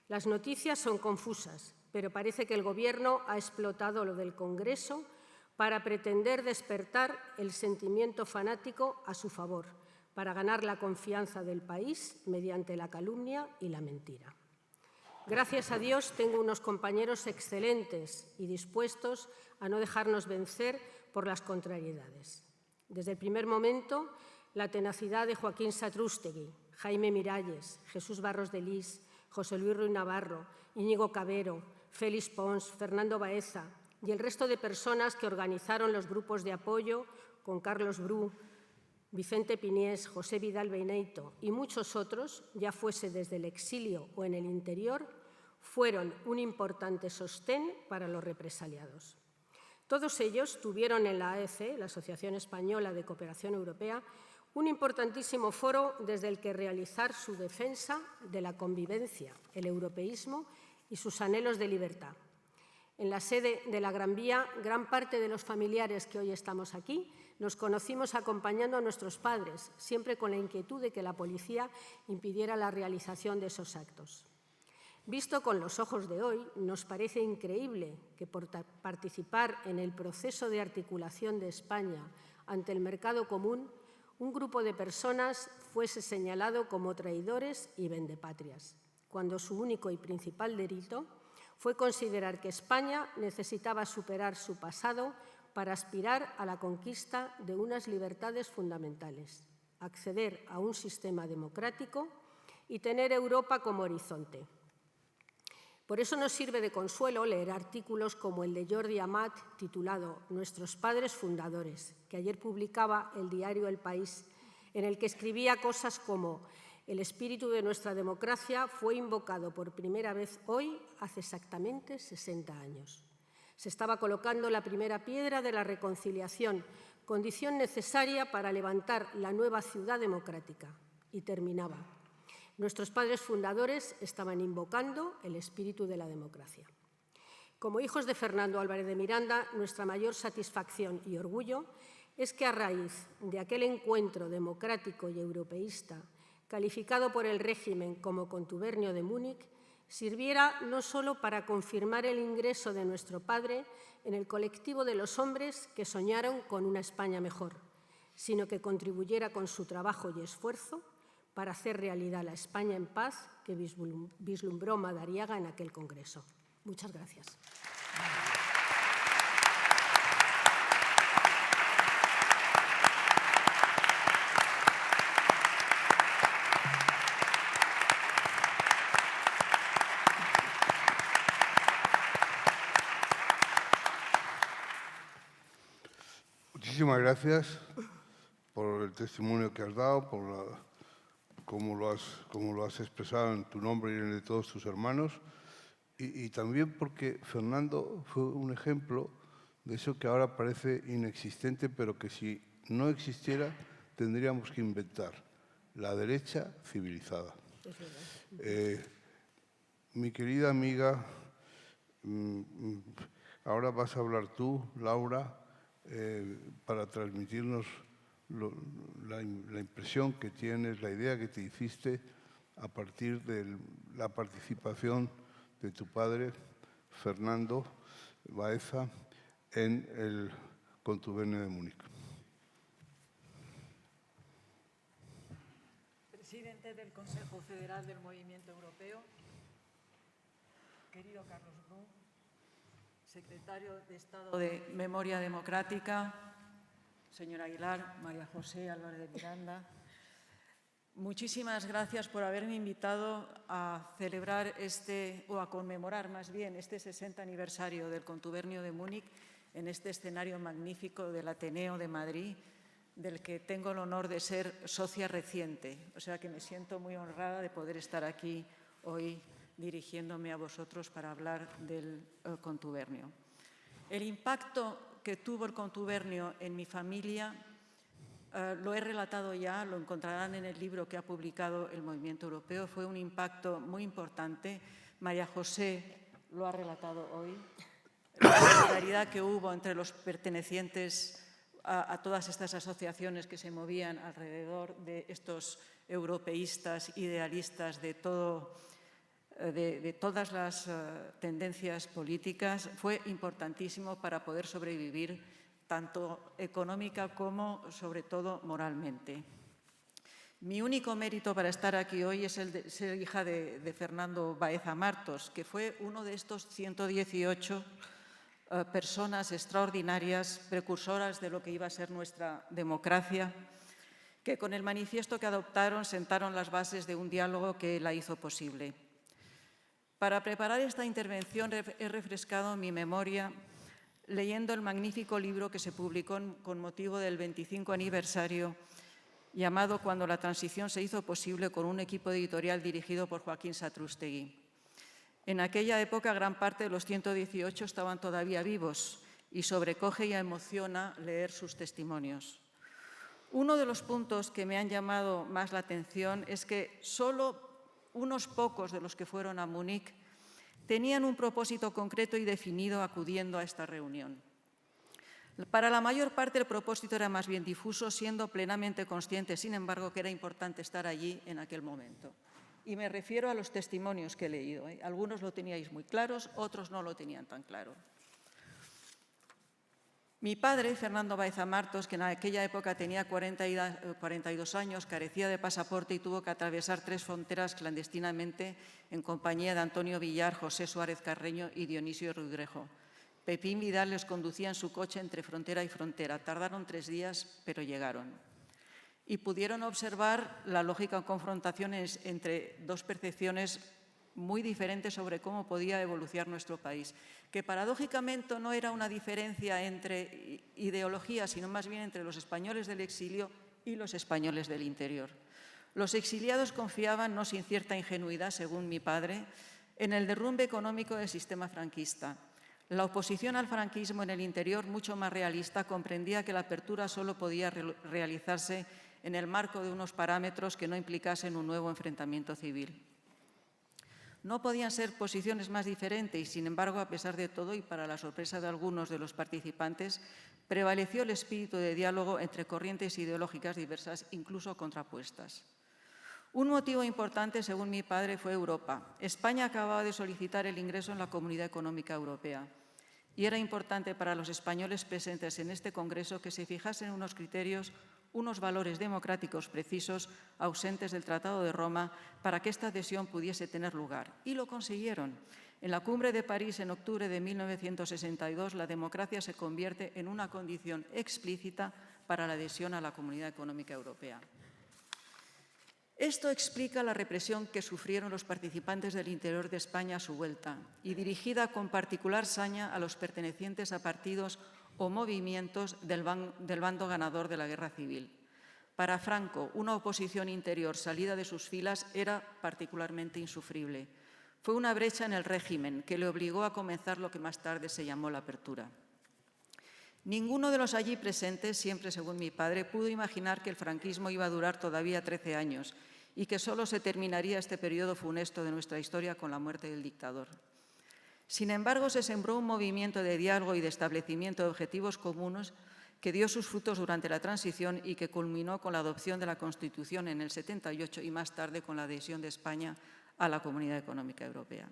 «Las noticias son confusas, pero parece que el Gobierno ha explotado lo del Congreso para pretender despertar el sentimiento fanático a su favor, para ganar la confianza del país mediante la calumnia y la mentira». Gracias a Dios tengo unos compañeros excelentes y dispuestos a no dejarnos vencer por las contrariedades. Desde el primer momento, la tenacidad de Joaquín Satrústegui, Jaime Miralles, Jesús Barros de Lis, José Luis Ruiz Navarro, Íñigo Cabero, Félix Pons, Fernando Baeza y el resto de personas que organizaron los grupos de apoyo con Carlos Bru, Vicente Piniés, José Vidal Beneito y muchos otros, ya fuese desde el exilio o en el interior, fueron un importante sostén para los represaliados. Todos ellos tuvieron en la AEC, la Asociación Española de Cooperación Europea, un importantísimo foro desde el que realizar su defensa de la convivencia, el europeísmo y sus anhelos de libertad. En la sede de la Gran Vía, gran parte de los familiares que hoy estamos aquí nos conocimos acompañando a nuestros padres, siempre con la inquietud de que la policía impidiera la realización de esos actos. Visto con los ojos de hoy, nos parece increíble que por participar en el proceso de articulación de España ante el mercado común, un grupo de personas fuese señalado como traidores y vendepatrias, cuando su único y principal delito fue considerar que España necesitaba superar su pasado para aspirar a la conquista de unas libertades fundamentales, acceder a un sistema democrático y tener Europa como horizonte. Por eso nos sirve de consuelo leer artículos como el de Jordi Amat, titulado «Nuestros padres fundadores», que ayer publicaba el diario El País, en el que escribía cosas como «El espíritu de nuestra democracia fue invocado por primera vez hoy, hace exactamente 60 años». Se estaba colocando la primera piedra de la reconciliación, condición necesaria para levantar la nueva ciudad democrática. Y terminaba. Nuestros padres fundadores estaban invocando el espíritu de la democracia. Como hijos de Fernando Álvarez de Miranda, nuestra mayor satisfacción y orgullo es que a raíz de aquel encuentro democrático y europeísta, calificado por el régimen como contubernio de Múnich, sirviera no solo para confirmar el ingreso de nuestro padre en el colectivo de los hombres que soñaron con una España mejor, sino que contribuyera con su trabajo y esfuerzo para hacer realidad la España en paz que vislumbró Madariaga en aquel congreso. Muchas gracias.
Muchísimas gracias por el testimonio que has dado, por cómo lo has expresado en tu nombre y en el de todos tus hermanos, y también porque Fernando fue un ejemplo de eso que ahora parece inexistente, pero que si no existiera tendríamos que inventar, la derecha civilizada. Mi querida amiga, ahora vas a hablar tú, Laura, para transmitirnos la impresión que tienes, la idea que te hiciste a partir de la participación de tu padre, Fernando Baeza, en el contubernio de Múnich.
Presidente del Consejo Federal del Movimiento Europeo, querido Carlos Bru, secretario de Estado de Memoria Democrática, señor Aguilar, María José Álvarez de Miranda, muchísimas gracias por haberme invitado a celebrar o a conmemorar más bien este 60 aniversario del contubernio de Múnich en este escenario magnífico del Ateneo de Madrid, del que tengo el honor de ser socia reciente. O sea que me siento muy honrada de poder estar aquí hoy dirigiéndome a vosotros para hablar del contubernio. El impacto que tuvo el contubernio en mi familia lo he relatado ya, lo encontrarán en el libro que ha publicado el Movimiento Europeo. Fue un impacto muy importante. María José lo ha relatado hoy. La solidaridad que hubo entre los pertenecientes a todas estas asociaciones que se movían alrededor de estos europeístas, idealistas de todas las tendencias políticas, fue importantísimo para poder sobrevivir tanto económica como, sobre todo, moralmente. Mi único mérito para estar aquí hoy es el de ser hija de Fernando Baeza Martos, que fue uno de estos 118 personas extraordinarias, precursoras de lo que iba a ser nuestra democracia, que con el manifiesto que adoptaron sentaron las bases de un diálogo que la hizo posible. Para preparar esta intervención he refrescado mi memoria leyendo el magnífico libro que se publicó con motivo del 25 aniversario, llamado Cuando la transición se hizo posible, con un equipo editorial dirigido por Joaquín Satrústegui. En aquella época, gran parte de los 118 estaban todavía vivos y sobrecoge y emociona leer sus testimonios. Uno de los puntos que me han llamado más la atención es que solo unos pocos de los que fueron a Múnich tenían un propósito concreto y definido acudiendo a esta reunión. Para la mayor parte el propósito era más bien difuso, siendo plenamente consciente, sin embargo, que era importante estar allí en aquel momento. Y me refiero a los testimonios que he leído. Algunos lo teníais muy claros, otros no lo tenían tan claro. Mi padre, Fernando Baeza Martos, que en aquella época tenía 42 años, carecía de pasaporte y tuvo que atravesar 3 fronteras clandestinamente en compañía de Antonio Villar, José Suárez Carreño y Dionisio Rudrejo. Pepín Vidal les conducía en su coche entre frontera y frontera. Tardaron 3 días, pero llegaron. Y pudieron observar la lógica confrontación entre 2 percepciones muy diferentes sobre cómo podía evolucionar nuestro país, que paradójicamente no era una diferencia entre ideologías, sino más bien entre los españoles del exilio y los españoles del interior. Los exiliados confiaban, no sin cierta ingenuidad, según mi padre, en el derrumbe económico del sistema franquista. La oposición al franquismo en el interior, mucho más realista, comprendía que la apertura solo podía realizarse en el marco de unos parámetros que no implicasen un nuevo enfrentamiento civil. No podían ser posiciones más diferentes y, sin embargo, a pesar de todo y para la sorpresa de algunos de los participantes, prevaleció el espíritu de diálogo entre corrientes ideológicas diversas, incluso contrapuestas. Un motivo importante, según mi padre, fue Europa. España acababa de solicitar el ingreso en la Comunidad Económica Europea y era importante para los españoles presentes en este congreso que se fijasen unos criterios, unos valores democráticos precisos ausentes del Tratado de Roma para que esta adhesión pudiese tener lugar. Y lo consiguieron. En la Cumbre de París, en octubre de 1962, la democracia se convierte en una condición explícita para la adhesión a la Comunidad Económica Europea. Esto explica la represión que sufrieron los participantes del interior de España a su vuelta y dirigida con particular saña a los pertenecientes a partidos o movimientos del bando ganador de la guerra civil. Para Franco, una oposición interior salida de sus filas era particularmente insufrible. Fue una brecha en el régimen que le obligó a comenzar lo que más tarde se llamó la apertura. Ninguno de los allí presentes, siempre según mi padre, pudo imaginar que el franquismo iba a durar todavía 13 años y que solo se terminaría este periodo funesto de nuestra historia con la muerte del dictador. Sin embargo, se sembró un movimiento de diálogo y de establecimiento de objetivos comunes que dio sus frutos durante la transición y que culminó con la adopción de la Constitución en el 78 y más tarde con la adhesión de España a la Comunidad Económica Europea.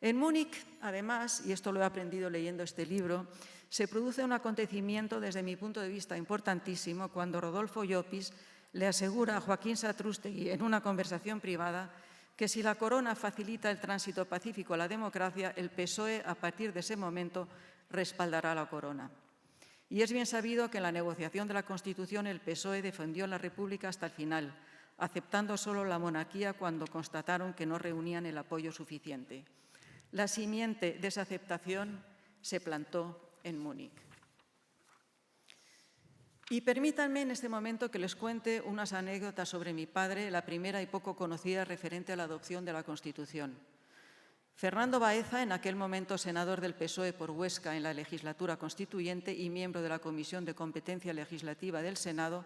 En Múnich, además, y esto lo he aprendido leyendo este libro, se produce un acontecimiento desde mi punto de vista importantísimo cuando Rodolfo Llopis le asegura a Joaquín Satrústegui en una conversación privada que si la corona facilita el tránsito pacífico a la democracia, el PSOE, a partir de ese momento, respaldará a la corona. Y es bien sabido que en la negociación de la Constitución el PSOE defendió la República hasta el final, aceptando solo la monarquía cuando constataron que no reunían el apoyo suficiente. La simiente de esa aceptación se plantó en Múnich. Y permítanme en este momento que les cuente unas anécdotas sobre mi padre, la primera y poco conocida referente a la adopción de la Constitución. Fernando Baeza, en aquel momento senador del PSOE por Huesca en la legislatura constituyente y miembro de la Comisión de Competencia Legislativa del Senado,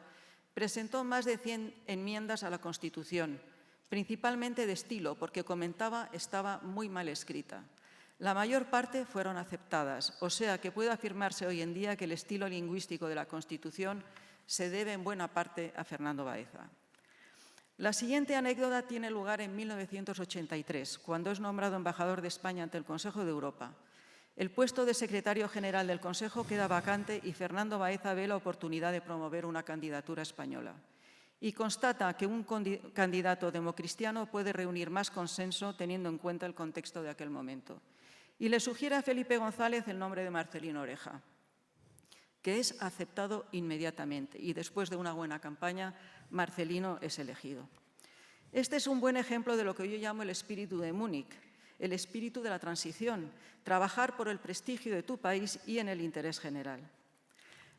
presentó más de 100 enmiendas a la Constitución, principalmente de estilo, porque comentaba estaba muy mal escrita. La mayor parte fueron aceptadas, o sea que puede afirmarse hoy en día que el estilo lingüístico de la Constitución se debe en buena parte a Fernando Baeza. La siguiente anécdota tiene lugar en 1983, cuando es nombrado embajador de España ante el Consejo de Europa. El puesto de secretario general del Consejo queda vacante y Fernando Baeza ve la oportunidad de promover una candidatura española. Y constata que un candidato democristiano puede reunir más consenso teniendo en cuenta el contexto de aquel momento. Y le sugiere a Felipe González el nombre de Marcelino Oreja, que es aceptado inmediatamente y después de una buena campaña, Marcelino es elegido. Este es un buen ejemplo de lo que yo llamo el espíritu de Múnich, el espíritu de la transición, trabajar por el prestigio de tu país y en el interés general.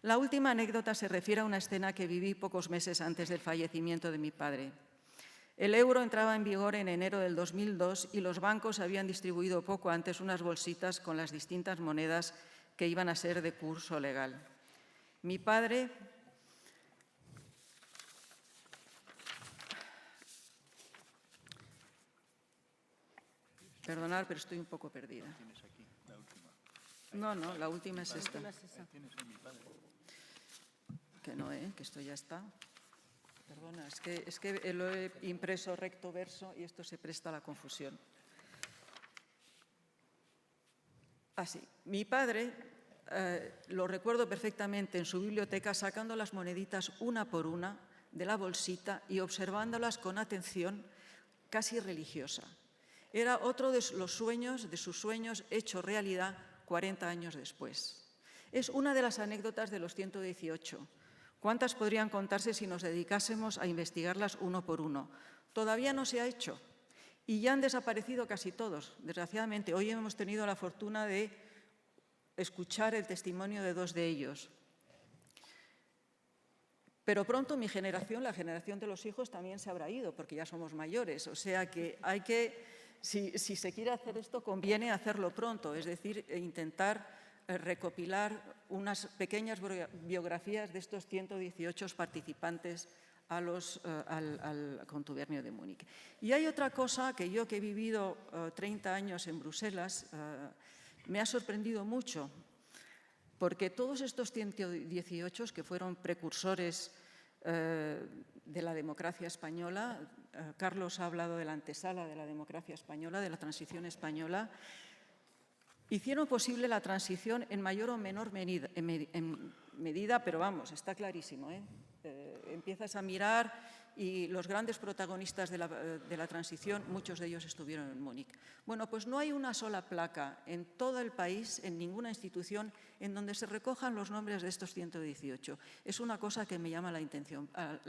La última anécdota se refiere a una escena que viví pocos meses antes del fallecimiento de mi padre. El euro entraba en vigor en enero del 2002 y los bancos habían distribuido poco antes unas bolsitas con las distintas monedas que iban a ser de curso legal. Mi padre Perdonad, pero estoy un poco perdida. No, la última es esta. Que no, que esto ya está. Perdona, es que lo he impreso recto verso y esto se presta a la confusión. Así, mi padre lo recuerdo perfectamente en su biblioteca, sacando las moneditas una por una de la bolsita y observándolas con atención casi religiosa. Era otro de sus sueños hecho realidad 40 años después. Es una de las anécdotas de los 118. ¿Cuántas podrían contarse si nos dedicásemos a investigarlas uno por uno? Todavía no se ha hecho y ya han desaparecido casi todos. Desgraciadamente, hoy hemos tenido la fortuna de escuchar el testimonio de 2 de ellos. Pero pronto mi generación, la generación de los hijos, también se habrá ido, porque ya somos mayores. O sea que hay que, si se quiere hacer esto, conviene hacerlo pronto, es decir, intentar recopilar unas pequeñas biografías de estos 118 participantes al contubernio de Múnich. Y hay otra cosa que yo, que he vivido 30 años en Bruselas, me ha sorprendido mucho, porque todos estos 118 que fueron precursores de la democracia española, Carlos ha hablado de la antesala de la democracia española, de la transición española, hicieron posible la transición en mayor o menor medida, pero vamos, está clarísimo, ¿eh? Empiezas a mirar y los grandes protagonistas de la transición, muchos de ellos estuvieron en Múnich. Bueno, pues no hay una sola placa en todo el país, en ninguna institución, en donde se recojan los nombres de estos 118. Es una cosa que me llama la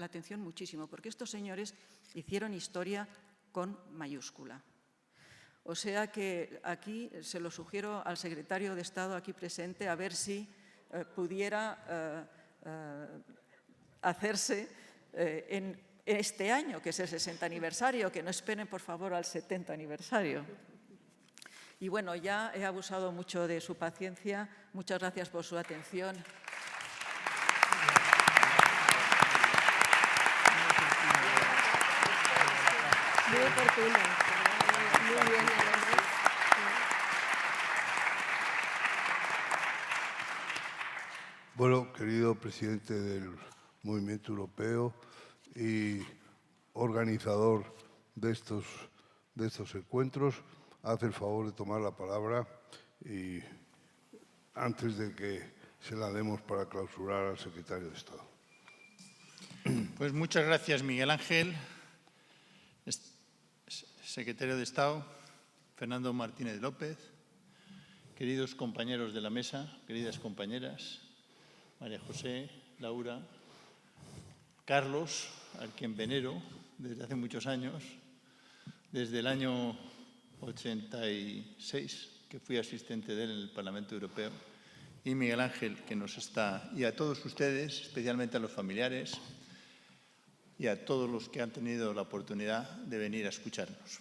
atención muchísimo, porque estos señores hicieron historia con mayúscula. O sea que aquí se lo sugiero al secretario de Estado aquí presente, a ver si pudiera hacerse en este año, que es el 60 aniversario, que no esperen, por favor, al 70 aniversario. Y bueno, ya he abusado mucho de su paciencia. Muchas gracias por su atención.
Muy oportuno. Muy bien, además.
Bueno, querido presidente del Movimiento Europeo y organizador de estos encuentros, hace el favor de tomar la palabra y antes de que se la demos para clausurar al secretario de Estado.
Pues muchas gracias, Miguel Ángel, secretario de Estado, Fernando Martínez López, queridos compañeros de la mesa, queridas compañeras, María José, Laura, Carlos, al quien venero desde hace muchos años, desde el año 86, que fui asistente de él en el Parlamento Europeo, y Miguel Ángel, que nos está, y a todos ustedes, especialmente a los familiares, y a todos los que han tenido la oportunidad de venir a escucharnos.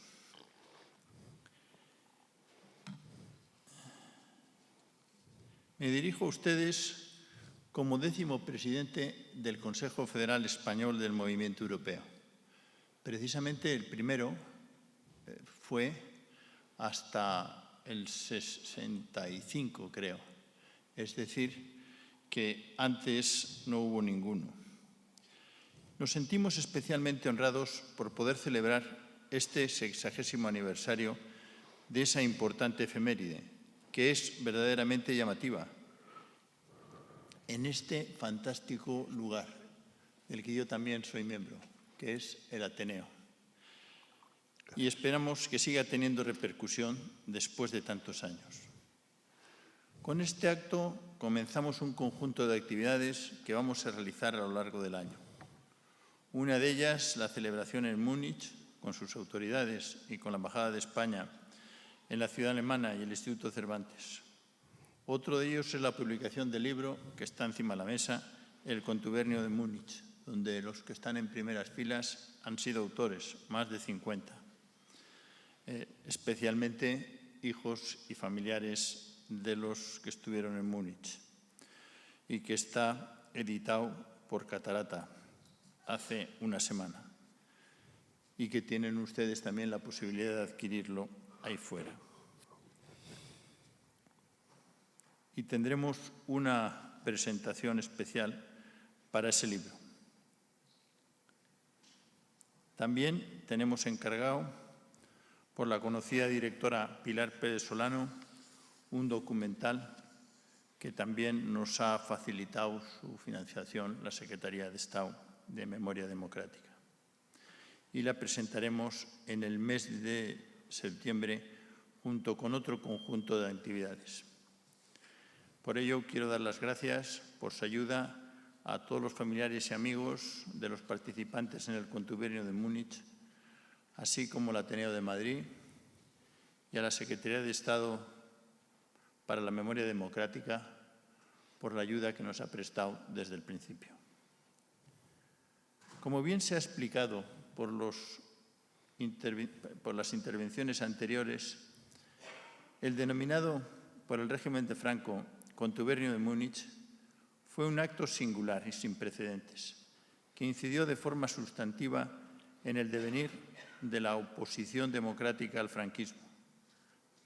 Me dirijo a ustedes como 10º presidente del Consejo Federal Español del Movimiento Europeo. Precisamente el primero fue hasta el 65, creo. Es decir, que antes no hubo ninguno. Nos sentimos especialmente honrados por poder celebrar este 60º aniversario de esa importante efeméride, que es verdaderamente llamativa, en este fantástico lugar, del que yo también soy miembro, que es el Ateneo. Y esperamos que siga teniendo repercusión después de tantos años. Con este acto comenzamos un conjunto de actividades que vamos a realizar a lo largo del año. Una de ellas, la celebración en Múnich, con sus autoridades y con la Embajada de España en la ciudad alemana y el Instituto Cervantes. Otro de ellos es la publicación del libro que está encima de la mesa, El contubernio de Múnich, donde los que están en primeras filas han sido autores, más de 50, especialmente hijos y familiares de los que estuvieron en Múnich, y que está editado por Catarata hace una semana, y que tienen ustedes también la posibilidad de adquirirlo ahí fuera. Y tendremos una presentación especial para ese libro. También tenemos encargado por la conocida directora Pilar Pérez Solano un documental que también nos ha facilitado su financiación la Secretaría de Estado de Memoria Democrática. Y la presentaremos en el mes de septiembre junto con otro conjunto de actividades. Por ello, quiero dar las gracias por su ayuda a todos los familiares y amigos de los participantes en el Contubernio de Múnich, así como al Ateneo de Madrid y a la Secretaría de Estado para la Memoria Democrática por la ayuda que nos ha prestado desde el principio. Como bien se ha explicado por las intervenciones anteriores, el denominado por el régimen de Franco Contubernio de Múnich fue un acto singular y sin precedentes, que incidió de forma sustantiva en el devenir de la oposición democrática al franquismo,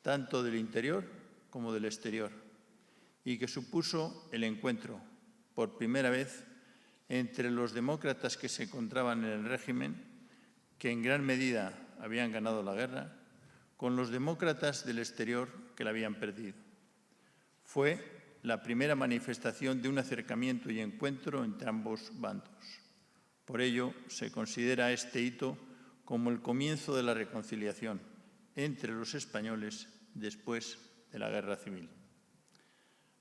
tanto del interior como del exterior, y que supuso el encuentro, por primera vez, entre los demócratas que se encontraban en el régimen, que en gran medida habían ganado la guerra, con los demócratas del exterior que la habían perdido. Fue la primera manifestación de un acercamiento y encuentro entre ambos bandos. Por ello, se considera este hito como el comienzo de la reconciliación entre los españoles después de la Guerra Civil.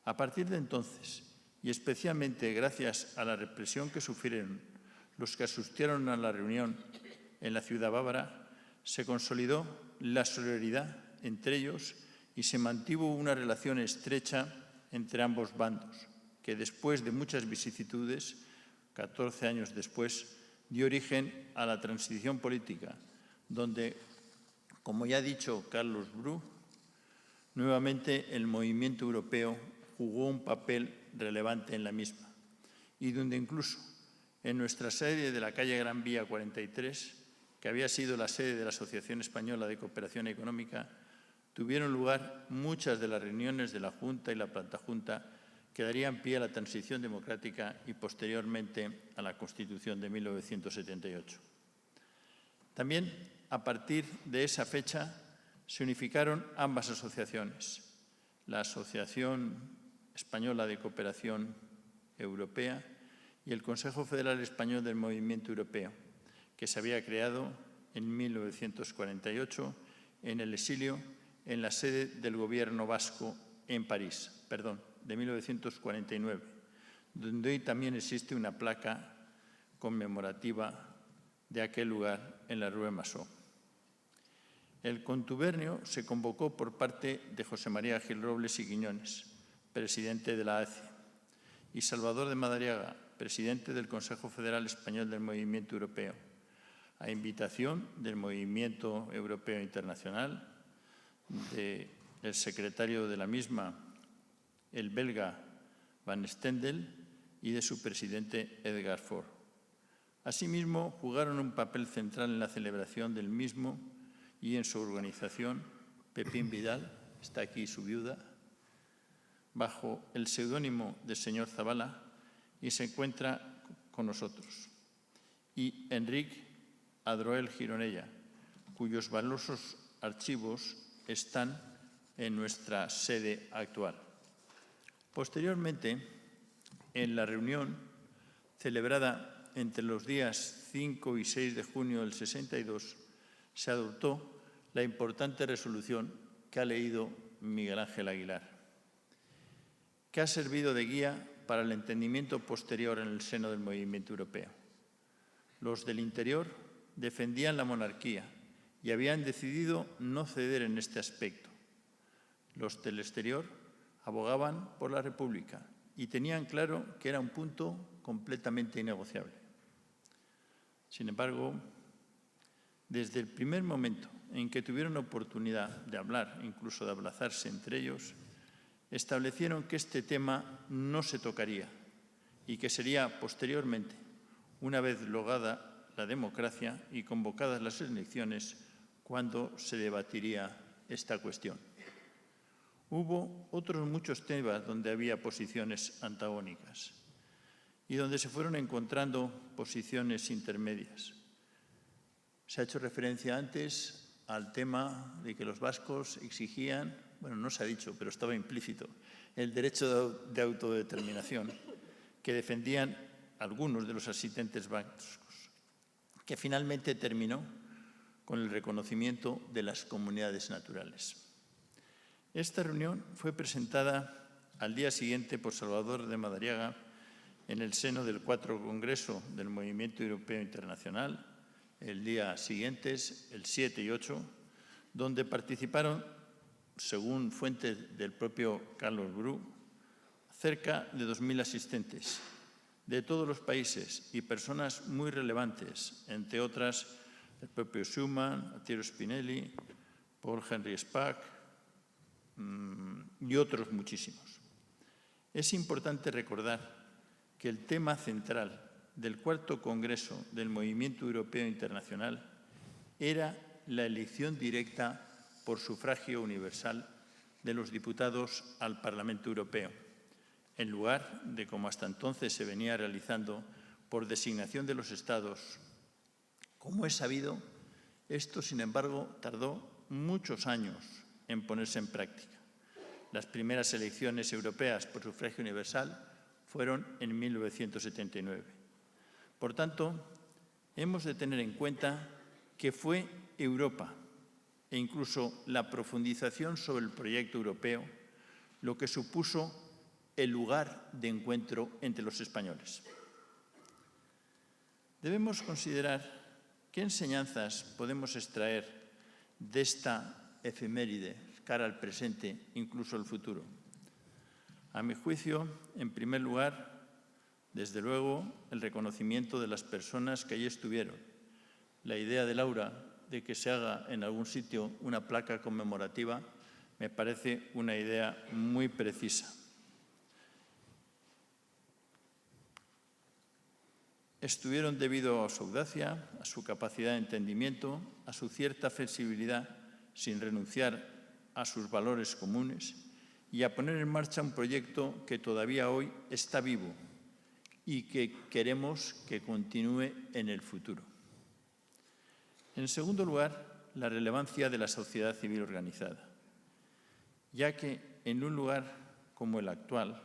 A partir de entonces, y especialmente gracias a la represión que sufrieron los que asistieron a la reunión en la ciudad bávara, se consolidó la solidaridad entre ellos y se mantuvo una relación estrecha entre ambos bandos, que después de muchas vicisitudes, 14 años después, dio origen a la transición política, donde, como ya ha dicho Carlos Bru, nuevamente el movimiento europeo jugó un papel relevante en la misma, y donde incluso en nuestra sede de la calle Gran Vía 43, que había sido la sede de la Asociación Española de Cooperación Económica, tuvieron lugar muchas de las reuniones de la Junta y la Planta Junta que darían pie a la transición democrática y posteriormente a la Constitución de 1978. También, a partir de esa fecha, se unificaron ambas asociaciones, la Asociación Española de Cooperación Europea y el Consejo Federal Español del Movimiento Europeo, que se había creado en 1948 en el exilio en la sede del Gobierno vasco en París, de 1949, donde hoy también existe una placa conmemorativa de aquel lugar en la Rue Masó. El contubernio se convocó por parte de José María Gil Robles y Quiñones, presidente de la ACE, y Salvador de Madariaga, presidente del Consejo Federal Español del Movimiento Europeo, a invitación del Movimiento Europeo Internacional, del secretario de la misma, el belga Van Stendel, y de su presidente Edgar Faure. Asimismo, jugaron un papel central en la celebración del mismo y en su organización Pepín Vidal, está aquí su viuda, bajo el seudónimo del señor Zavala, y se encuentra con nosotros, y Enrique Adroel Gironella, cuyos valiosos archivos están en nuestra sede actual. Posteriormente, en la reunión celebrada entre los días 5 y 6 de junio del 62, se adoptó la importante resolución que ha leído Miguel Ángel Aguilar, que ha servido de guía para el entendimiento posterior en el seno del movimiento europeo. Los del interior defendían la monarquía y habían decidido no ceder en este aspecto. Los del exterior abogaban por la República y tenían claro que era un punto completamente innegociable. Sin embargo, desde el primer momento en que tuvieron oportunidad de hablar, incluso de abrazarse entre ellos, establecieron que este tema no se tocaría y que sería posteriormente, una vez lograda la democracia y convocadas las elecciones, cuando se debatiría esta cuestión. Hubo otros muchos temas donde había posiciones antagónicas y donde se fueron encontrando posiciones intermedias. Se ha hecho referencia antes al tema de que los vascos exigían bueno, no se ha dicho, pero estaba implícito, el derecho de autodeterminación que defendían algunos de los asistentes vascos, que finalmente terminó con el reconocimiento de las comunidades naturales. Esta reunión fue presentada al día siguiente por Salvador de Madariaga en el seno del 4º Congreso del Movimiento Europeo Internacional, el día siguiente, el 7 y 8, donde participaron, según fuentes del propio Carlos Bru, cerca de 2.000 asistentes de todos los países y personas muy relevantes, entre otras el propio Schuman, Altiero Spinelli, Paul Henry Spaak y otros muchísimos. Es importante recordar que el tema central del 4º Congreso del Movimiento Europeo Internacional era la elección directa por sufragio universal de los diputados al Parlamento Europeo, en lugar de como hasta entonces se venía realizando por designación de los Estados. Como es sabido, esto, sin embargo, tardó muchos años en ponerse en práctica. Las primeras elecciones europeas por sufragio universal fueron en 1979. Por tanto, hemos de tener en cuenta que fue Europa e incluso la profundización sobre el proyecto europeo lo que supuso el lugar de encuentro entre los españoles. Debemos considerar qué enseñanzas podemos extraer de esta efeméride cara al presente, incluso al futuro. A mi juicio, en primer lugar, desde luego, el reconocimiento de las personas que allí estuvieron. La idea de Laura de que se haga en algún sitio una placa conmemorativa me parece una idea muy precisa. Estuvieron debido a su audacia, a su capacidad de entendimiento, a su cierta flexibilidad, sin renunciar a sus valores comunes, y a poner en marcha un proyecto que todavía hoy está vivo y que queremos que continúe en el futuro. En segundo lugar, la relevancia de la sociedad civil organizada, ya que en un lugar como el actual,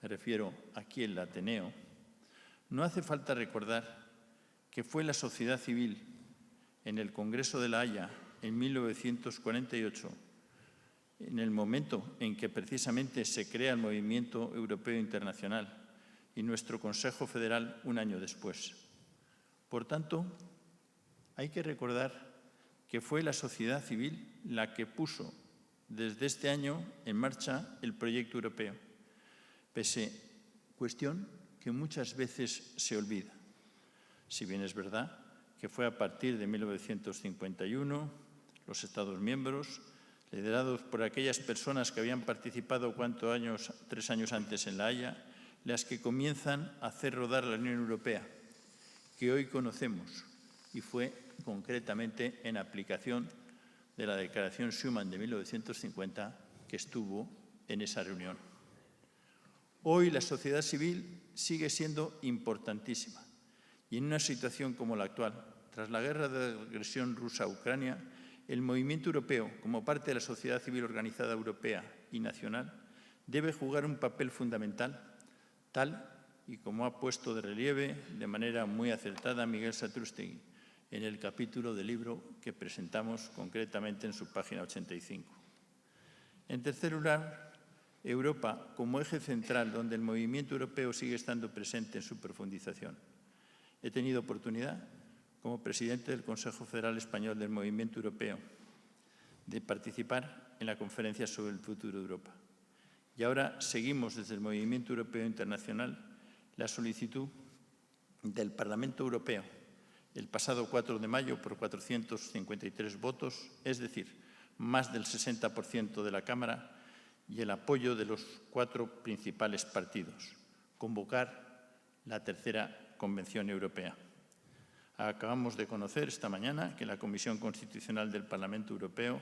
me refiero aquí el Ateneo, no hace falta recordar que fue la sociedad civil en el Congreso de La Haya en 1948, en el momento en que precisamente se crea el Movimiento Europeo Internacional y nuestro Consejo Federal un año después. Por tanto, hay que recordar que fue la sociedad civil la que puso desde este año en marcha el proyecto europeo, cuestión que muchas veces se olvida. Si bien es verdad que fue a partir de 1951, los Estados miembros, liderados por aquellas personas que habían participado 3 años antes en La Haya, las que comienzan a hacer rodar la Unión Europea, que hoy conocemos, y fue concretamente en aplicación de la Declaración Schuman de 1950 que estuvo en esa reunión. Hoy la sociedad civil sigue siendo importantísima y en una situación como la actual, tras la guerra de agresión rusa a Ucrania, el movimiento europeo, como parte de la sociedad civil organizada europea y nacional, debe jugar un papel fundamental, tal y como ha puesto de relieve de manera muy acertada Miguel Satrústegui en el capítulo del libro que presentamos concretamente en su página 85. En tercer lugar, Europa como eje central donde el movimiento europeo sigue estando presente en su profundización. He tenido oportunidad, como presidente del Consejo Federal Español del Movimiento Europeo, de participar en la conferencia sobre el futuro de Europa. Y ahora seguimos desde el Movimiento Europeo Internacional la solicitud del Parlamento Europeo el pasado 4 de mayo por 453 votos, es decir, más del 60% de la Cámara, y el apoyo de los 4 principales partidos, convocar la tercera Convención Europea. Acabamos de conocer esta mañana que la Comisión Constitucional del Parlamento Europeo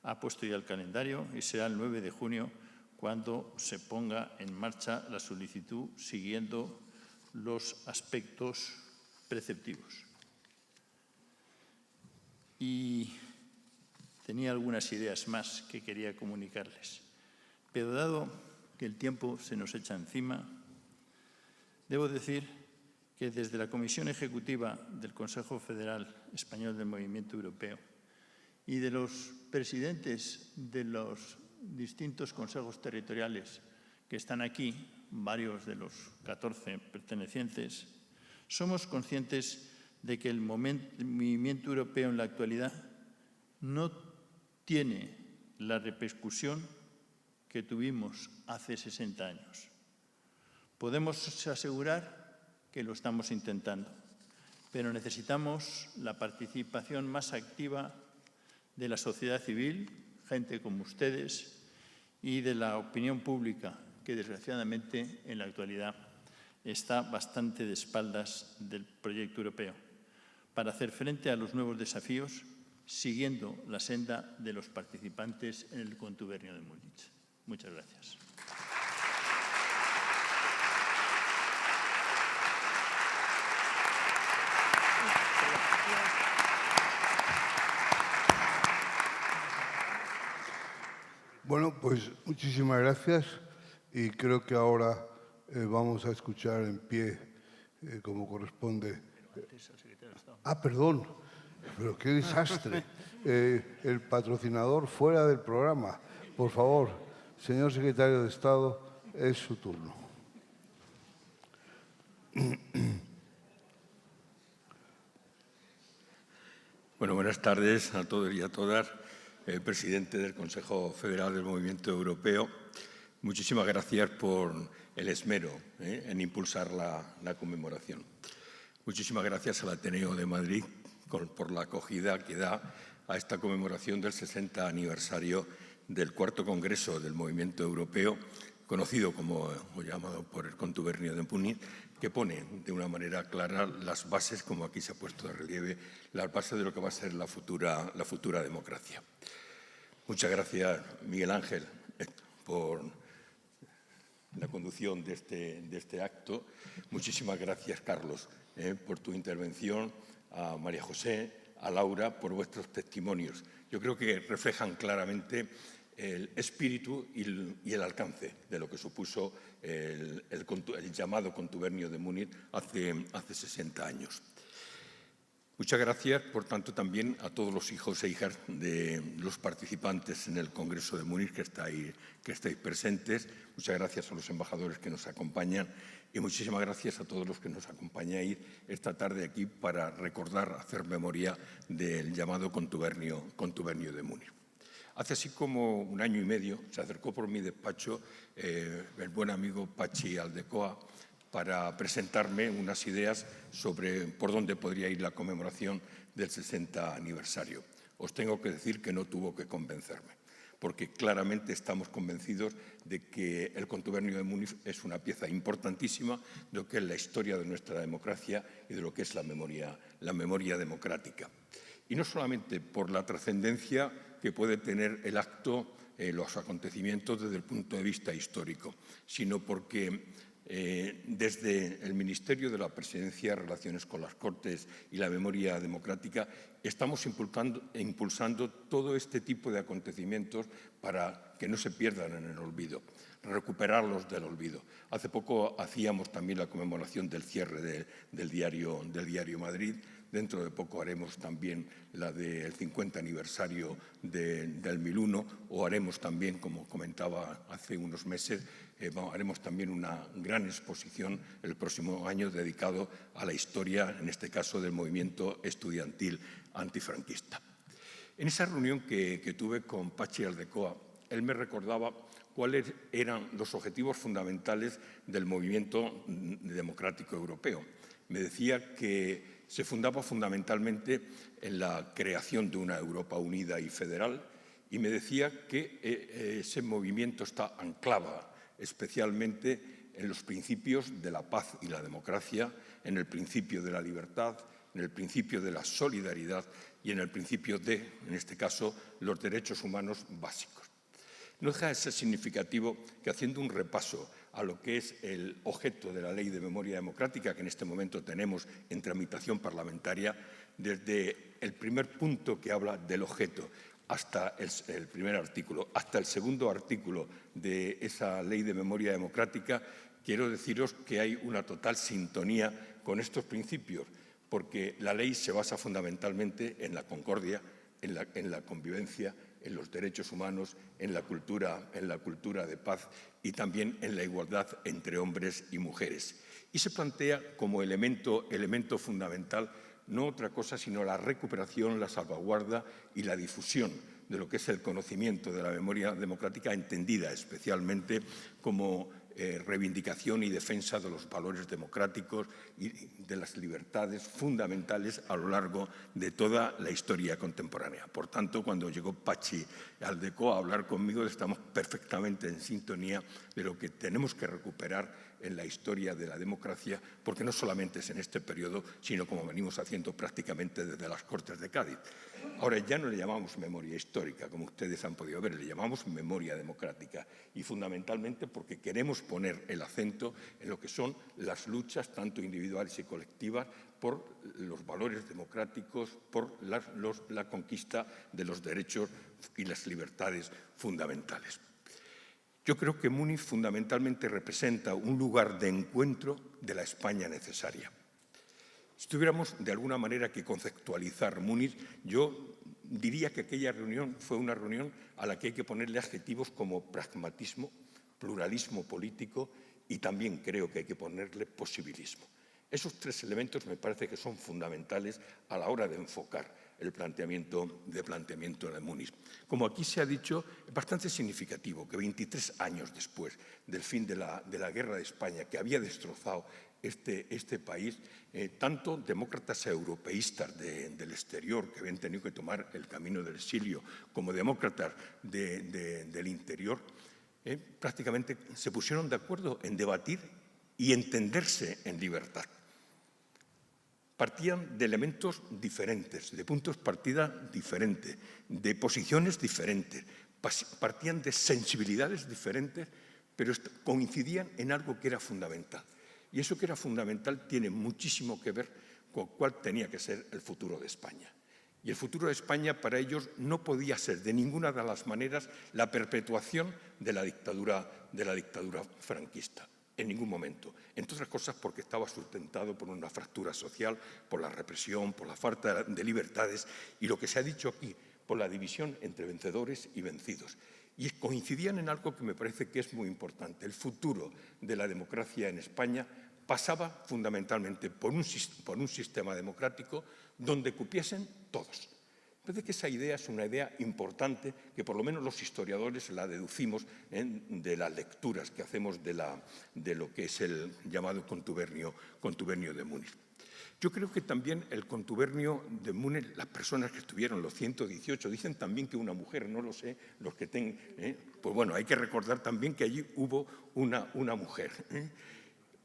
ha puesto ya el calendario y será el 9 de junio cuando se ponga en marcha la solicitud siguiendo los aspectos preceptivos. Y tenía algunas ideas más que quería comunicarles. Pero dado que el tiempo se nos echa encima, debo decir que desde la Comisión Ejecutiva del Consejo Federal Español del Movimiento Europeo y de los presidentes de los distintos consejos territoriales que están aquí, varios de los 14 pertenecientes, somos conscientes de que el movimiento europeo en la actualidad no tiene la repercusión que tuvimos hace 60 años. Podemos asegurar que lo estamos intentando, pero necesitamos la participación más activa de la sociedad civil, gente como ustedes, y de la opinión pública, que desgraciadamente en la actualidad está bastante de espaldas del proyecto europeo, para hacer frente a los nuevos desafíos, siguiendo la senda de los participantes en el contubernio de Múnich. Muchas gracias.
Bueno, pues muchísimas gracias y creo que ahora vamos a escuchar en pie, como corresponde. Perdón, pero qué desastre. El patrocinador fuera del programa. Por favor, señor secretario de Estado, es su turno.
Bueno, buenas tardes a todos y a todas. Presidente del Consejo Federal del Movimiento Europeo, muchísimas gracias por el esmero en impulsar la conmemoración. Muchísimas gracias al Ateneo de Madrid por la acogida que da a esta conmemoración del 60 aniversario del cuarto Congreso del Movimiento Europeo, conocido como llamado por el contubernio de Múnich, que pone de una manera clara las bases, como aquí se ha puesto de relieve, las bases de lo que va a ser la futura democracia. Muchas gracias, Miguel Ángel, por la conducción de este acto. Muchísimas gracias, Carlos, por tu intervención, a María José, a Laura, por vuestros testimonios. Yo creo que reflejan claramente el espíritu y el alcance de lo que supuso el llamado contubernio de Múnich hace 60 años. Muchas gracias, por tanto, también a todos los hijos e hijas de los participantes en el Congreso de Múnich que estáis presentes. Muchas gracias a los embajadores que nos acompañan y muchísimas gracias a todos los que nos acompañáis esta tarde aquí para recordar, hacer memoria del llamado contubernio de Múnich. Hace así como un año y medio se acercó por mi despacho el buen amigo Patxi Aldecoa para presentarme unas ideas sobre por dónde podría ir la conmemoración del 60 aniversario. Os tengo que decir que no tuvo que convencerme, porque claramente estamos convencidos de que el contubernio de Múnich es una pieza importantísima de lo que es la historia de nuestra democracia y de lo que es la memoria democrática. Y no solamente por la trascendencia que puede tener el acto, los acontecimientos desde el punto de vista histórico, sino porque desde el Ministerio de la Presidencia, Relaciones con las Cortes y la Memoria Democrática, estamos impulsando todo este tipo de acontecimientos para que no se pierdan en el olvido, recuperarlos del olvido. Hace poco hacíamos también la conmemoración del cierre del diario Madrid. Dentro de poco haremos también la del 50 aniversario del 1001 o haremos también, como comentaba hace unos meses, haremos también una gran exposición el próximo año dedicado a la historia, en este caso del movimiento estudiantil antifranquista. En esa reunión que tuve con Patxi Aldecoa, él me recordaba cuáles eran los objetivos fundamentales del movimiento democrático europeo. Me decía que se fundaba fundamentalmente en la creación de una Europa unida y federal y me decía que ese movimiento anclaba especialmente en los principios de la paz y la democracia, en el principio de la libertad, en el principio de la solidaridad y en el principio de, en este caso, los derechos humanos básicos. No deja de ser significativo que, haciendo un repaso a lo que es el objeto de la Ley de Memoria Democrática que en este momento tenemos en tramitación parlamentaria, desde el primer punto que habla del objeto, hasta el primer artículo, hasta el segundo artículo de esa Ley de Memoria Democrática, quiero deciros que hay una total sintonía con estos principios, porque la ley se basa fundamentalmente en la concordia, en la convivencia, en los derechos humanos, en la cultura de paz y también en la igualdad entre hombres y mujeres. Y se plantea como elemento fundamental no otra cosa sino la recuperación, la salvaguarda y la difusión de lo que es el conocimiento de la memoria democrática, entendida especialmente como reivindicación y defensa de los valores democráticos y de las libertades fundamentales a lo largo de toda la historia contemporánea. Por tanto, cuando llegó Patxi Aldecoa a hablar conmigo, estamos perfectamente en sintonía de lo que tenemos que recuperar en la historia de la democracia, porque no solamente es en este periodo, sino como venimos haciendo prácticamente desde las Cortes de Cádiz. Ahora ya no le llamamos memoria histórica, como ustedes han podido ver, le llamamos memoria democrática, y fundamentalmente porque queremos poner el acento en lo que son las luchas, tanto individuales y colectivas, por los valores democráticos, por la conquista de los derechos y las libertades fundamentales. Yo creo que Múnich fundamentalmente representa un lugar de encuentro de la España necesaria. Si tuviéramos de alguna manera que conceptualizar Múnich, yo diría que aquella reunión fue una reunión a la que hay que ponerle adjetivos como pragmatismo, pluralismo político y también creo que hay que ponerle posibilismo. Esos tres elementos me parece que son fundamentales a la hora de enfocar el planteamiento de Múnich. Como aquí se ha dicho, es bastante significativo que 23 años después del fin de la Guerra de España, que había destrozado este país, tanto demócratas europeístas del exterior, que habían tenido que tomar el camino del exilio, como demócratas del interior, prácticamente se pusieron de acuerdo en debatir y entenderse en libertad. Partían de elementos diferentes, de puntos de partida diferentes, de posiciones diferentes, partían de sensibilidades diferentes, pero coincidían en algo que era fundamental. Y eso que era fundamental tiene muchísimo que ver con cuál tenía que ser el futuro de España. Y el futuro de España para ellos no podía ser de ninguna de las maneras la perpetuación de la dictadura franquista. En ningún momento. Entre otras cosas porque estaba sustentado por una fractura social, por la represión, por la falta de libertades y lo que se ha dicho aquí, por la división entre vencedores y vencidos. Y coincidían en algo que me parece que es muy importante. El futuro de la democracia en España pasaba fundamentalmente por un sistema democrático donde cupiesen todos. Parece que esa idea es una idea importante que por lo menos los historiadores la deducimos de las lecturas que hacemos de lo que es el llamado contubernio de Múnich. Yo creo que también el contubernio de Múnich, las personas que estuvieron, los 118, dicen también que una mujer, no lo sé, los que tengan, pues bueno, hay que recordar también que allí hubo una mujer.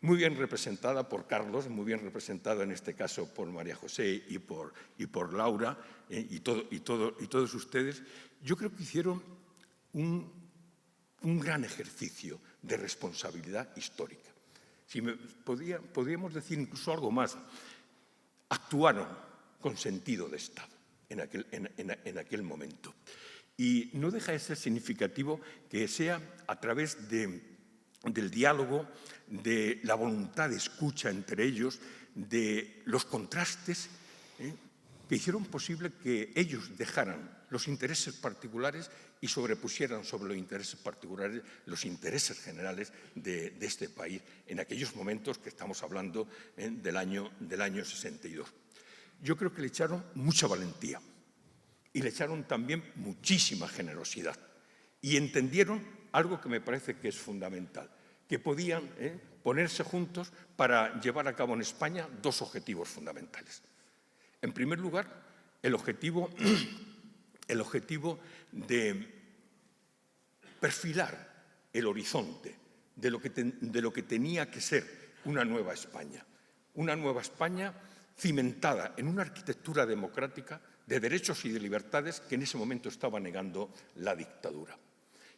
Muy bien representada por Carlos, muy bien representada en este caso por María José y por Laura y todos ustedes. Yo creo que hicieron un gran ejercicio de responsabilidad histórica. Podríamos decir incluso algo más. Actuaron con sentido de Estado en aquel momento. Y no deja de ser significativo que sea a través del diálogo, de la voluntad de escucha entre ellos, de los contrastes que hicieron posible que ellos dejaran los intereses particulares y sobrepusieran sobre los intereses particulares los intereses generales de este país en aquellos momentos que estamos hablando del año 62. Yo creo que le echaron mucha valentía y le echaron también muchísima generosidad y entendieron algo que me parece que es fundamental, que podían ponerse juntos para llevar a cabo en España dos objetivos fundamentales. En primer lugar, el objetivo de perfilar el horizonte de lo que tenía que ser una nueva España cimentada en una arquitectura democrática de derechos y de libertades que en ese momento estaba negando la dictadura.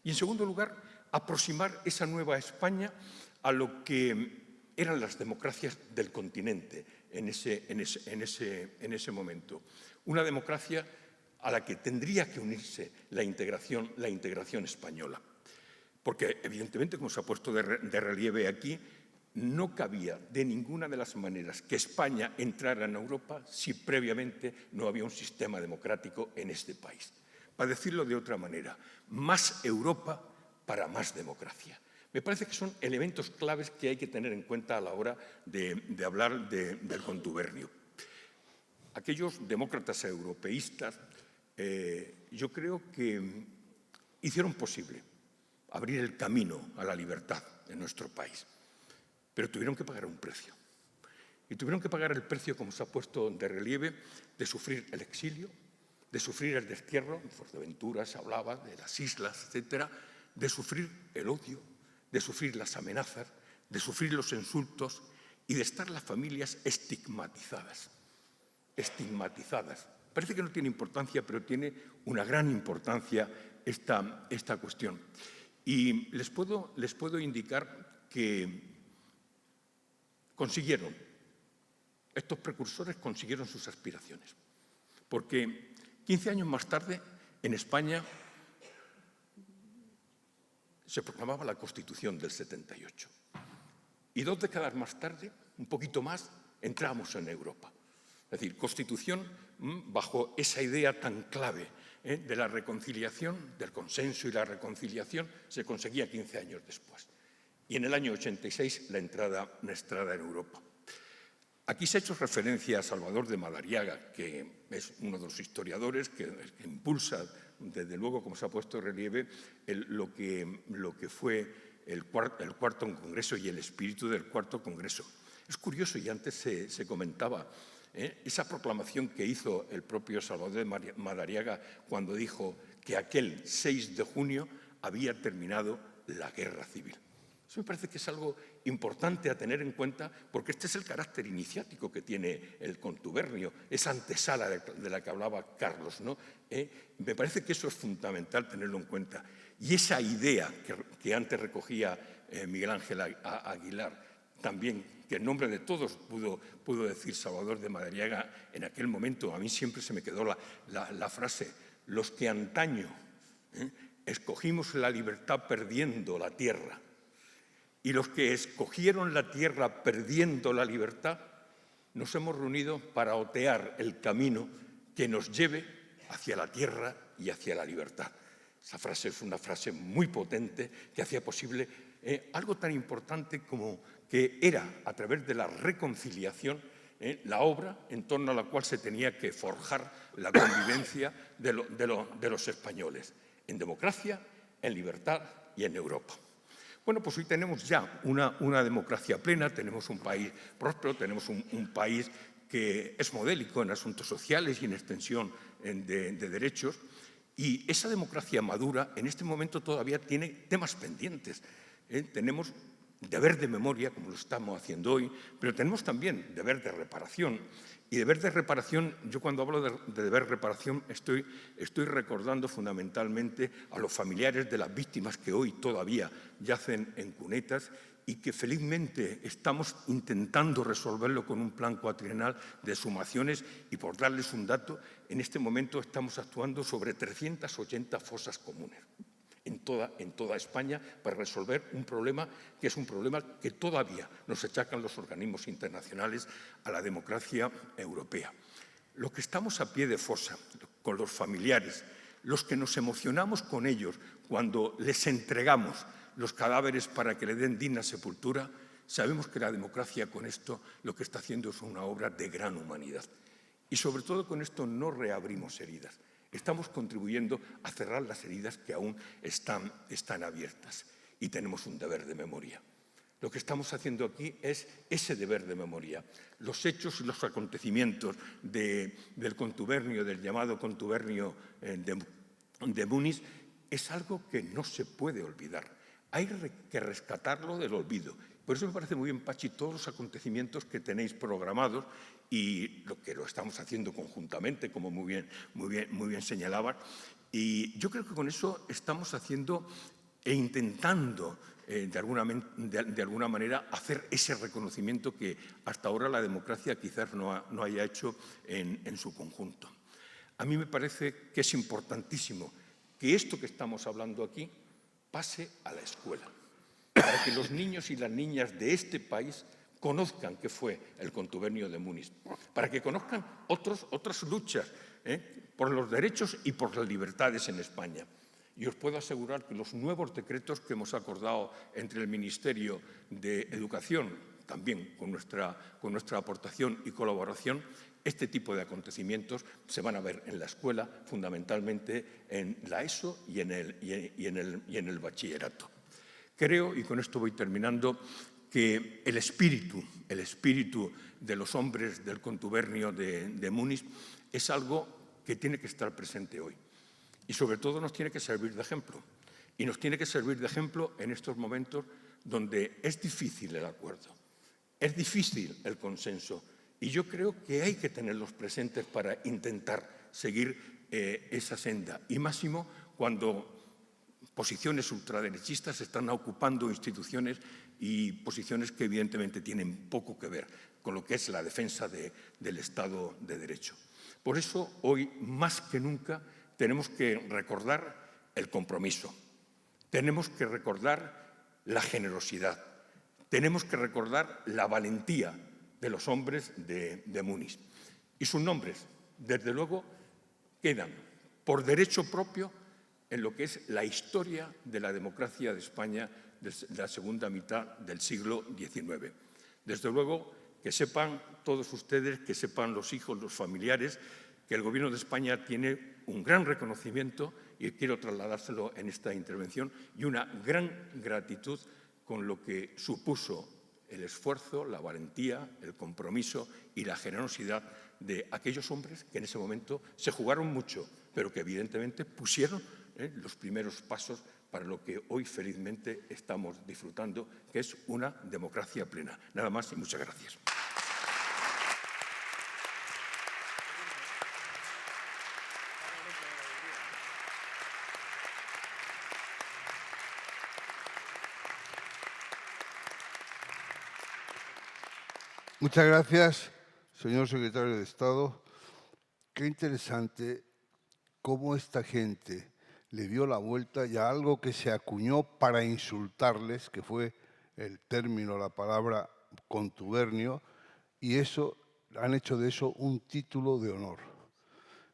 Y en segundo lugar, aproximar esa nueva España a lo que eran las democracias del continente en ese momento. Una democracia a la que tendría que unirse la integración española. Porque, evidentemente, como se ha puesto de relieve aquí, no cabía de ninguna de las maneras que España entrara en Europa si previamente no había un sistema democrático en este país. Para decirlo de otra manera, más Europa para más democracia. Me parece que son elementos claves que hay que tener en cuenta a la hora de hablar del contubernio. Aquellos demócratas europeístas, yo creo que hicieron posible abrir el camino a la libertad en nuestro país. Pero tuvieron que pagar un precio. Y tuvieron que pagar el precio, como se ha puesto de relieve, de sufrir el exilio, de sufrir el destierro, en Fuerteventura se hablaba de las islas, etcétera, de sufrir el odio, de sufrir las amenazas, de sufrir los insultos y de estar las familias estigmatizadas. Estigmatizadas. Parece que no tiene importancia, pero tiene una gran importancia esta cuestión. Y les puedo indicar que estos precursores consiguieron sus aspiraciones. Porque 15 años más tarde, en España, se proclamaba la Constitución del 78. Y 2 décadas más tarde, un poquito más, entramos en Europa. Es decir, Constitución bajo esa idea tan clave de la reconciliación, del consenso y la reconciliación, se conseguía 15 años después. Y en el año 86 la entrada en Europa. Aquí se ha hecho referencia a Salvador de Madariaga, que es uno de los historiadores que impulsa, desde luego, como se ha puesto en relieve, lo que fue el cuarto Congreso y el espíritu del cuarto Congreso. Es curioso, y antes se comentaba, esa proclamación que hizo el propio Salvador de Madariaga cuando dijo que aquel 6 de junio había terminado la guerra civil. Eso me parece que es algo importante a tener en cuenta, porque este es el carácter iniciático que tiene el contubernio, esa antesala de la que hablaba Carlos, ¿no? Me parece que eso es fundamental tenerlo en cuenta. Y esa idea que antes recogía Miguel Ángel Aguilar, también, que en nombre de todos pudo decir Salvador de Madariaga en aquel momento, a mí siempre se me quedó la frase: los que antaño escogimos la libertad perdiendo la tierra, y los que escogieron la tierra perdiendo la libertad, nos hemos reunido para otear el camino que nos lleve hacia la tierra y hacia la libertad. Esa frase es una frase muy potente que hacía posible algo tan importante como que era, a través de la reconciliación, la obra en torno a la cual se tenía que forjar la convivencia de los españoles, en democracia, en libertad y en Europa. Bueno, pues hoy tenemos ya una democracia plena, tenemos un país próspero, tenemos un país que es modélico en asuntos sociales y en extensión de derechos, y esa democracia madura en este momento todavía tiene temas pendientes. Tenemos deber de memoria, como lo estamos haciendo hoy, pero tenemos también deber de reparación. Y deber de reparación, yo cuando hablo de deber de reparación estoy recordando fundamentalmente a los familiares de las víctimas que hoy todavía yacen en cunetas y que felizmente estamos intentando resolverlo con un plan cuatrienal de exhumaciones, y por darles un dato, en este momento estamos actuando sobre 380 fosas comunes en toda España para resolver un problema que es un problema que todavía nos achacan los organismos internacionales a la democracia europea. Los que estamos a pie de fosa, con los familiares, los que nos emocionamos con ellos cuando les entregamos los cadáveres para que le den digna sepultura, sabemos que la democracia con esto lo que está haciendo es una obra de gran humanidad. Y sobre todo con esto no reabrimos heridas. Estamos contribuyendo a cerrar las heridas que aún están abiertas, y tenemos un deber de memoria. Lo que estamos haciendo aquí es ese deber de memoria. Los hechos y los acontecimientos del contubernio, del llamado contubernio de Múnich, es algo que no se puede olvidar. Hay que rescatarlo del olvido. Por eso me parece muy bien, Pachi, todos los acontecimientos que tenéis programados, y lo estamos haciendo conjuntamente, como muy bien señalaban. Y yo creo que con eso estamos haciendo e intentando, de alguna manera, hacer ese reconocimiento que hasta ahora la democracia quizás no haya hecho en su conjunto. A mí me parece que es importantísimo que esto que estamos hablando aquí pase a la escuela, para que los niños y las niñas de este país conozcan qué fue el contubernio de Múnich, para que conozcan otras luchas por los derechos y por las libertades en España. Y os puedo asegurar que los nuevos decretos que hemos acordado entre el Ministerio de Educación, también con nuestra aportación y colaboración, este tipo de acontecimientos se van a ver en la escuela, fundamentalmente en la ESO y en el bachillerato. Creo, y con esto voy terminando, que el espíritu de los hombres del contubernio de Múnich es algo que tiene que estar presente hoy. Y sobre todo nos tiene que servir de ejemplo. Y nos tiene que servir de ejemplo en estos momentos donde es difícil el acuerdo, es difícil el consenso. Y yo creo que hay que tenerlos presentes para intentar seguir esa senda. Y máximo cuando posiciones ultraderechistas están ocupando instituciones y posiciones que evidentemente tienen poco que ver con lo que es la defensa del Estado de Derecho. Por eso, hoy, más que nunca, tenemos que recordar el compromiso, tenemos que recordar la generosidad, tenemos que recordar la valentía de los hombres de Múnich. Y sus nombres, desde luego, quedan por derecho propio en lo que es la historia de la democracia de España de la segunda mitad del siglo XIX. Desde luego, que sepan todos ustedes, que sepan los hijos, los familiares, que el Gobierno de España tiene un gran reconocimiento, y quiero trasladárselo en esta intervención, y una gran gratitud con lo que supuso el esfuerzo, la valentía, el compromiso y la generosidad de aquellos hombres que en ese momento se jugaron mucho, pero que evidentemente pusieron los primeros pasos para lo que hoy felizmente estamos disfrutando, que es una democracia plena. Nada más y muchas gracias.
Muchas gracias, señor secretario de Estado. Qué interesante cómo esta gente le dio la vuelta y a algo que se acuñó para insultarles, que fue el término, la palabra contubernio, y eso han hecho de eso un título de honor.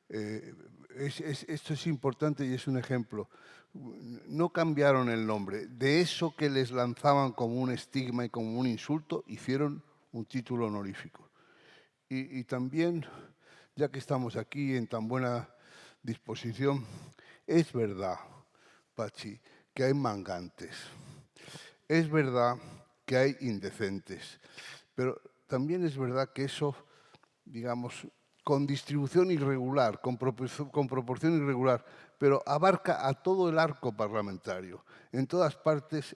Esto es importante y es un ejemplo. No cambiaron el nombre. De eso que les lanzaban como un estigma y como un insulto, hicieron un título honorífico. Y también, ya que estamos aquí en tan buena disposición, es verdad, Pachi, que hay mangantes. Es verdad que hay indecentes. Pero también es verdad que eso, digamos, con distribución irregular, con proporción irregular, pero abarca a todo el arco parlamentario. En todas partes,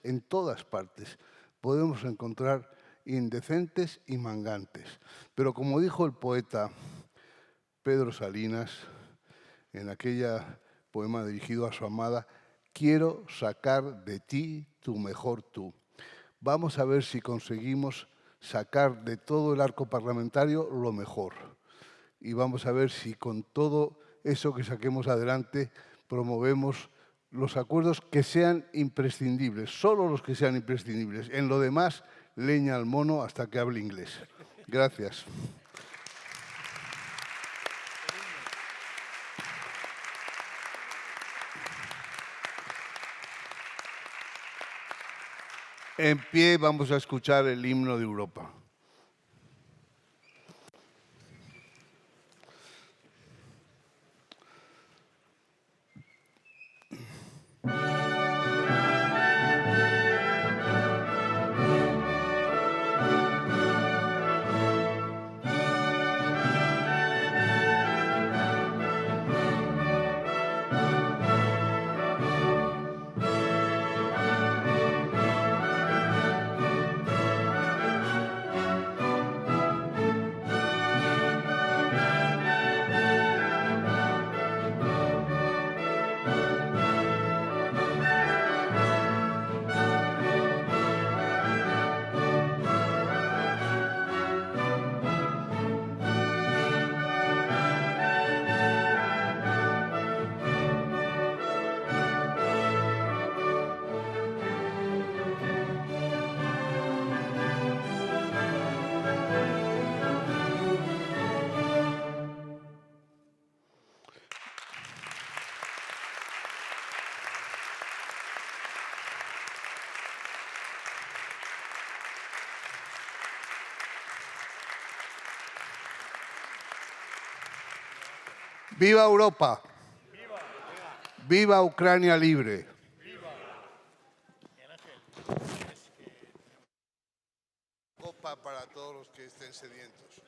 podemos encontrar indecentes y mangantes. Pero como dijo el poeta Pedro Salinas, en aquella poema dirigido a su amada, quiero sacar de ti tu mejor tú. Vamos a ver si conseguimos sacar de todo el arco parlamentario lo mejor. Y vamos a ver si con todo eso que saquemos adelante promovemos los acuerdos que sean imprescindibles, solo los que sean imprescindibles. En lo demás, leña al mono hasta que hable inglés. Gracias. En pie vamos a escuchar el himno de Europa. ¡Viva Europa! ¡Viva Ucrania libre! Copa para todos los que estén sedientos.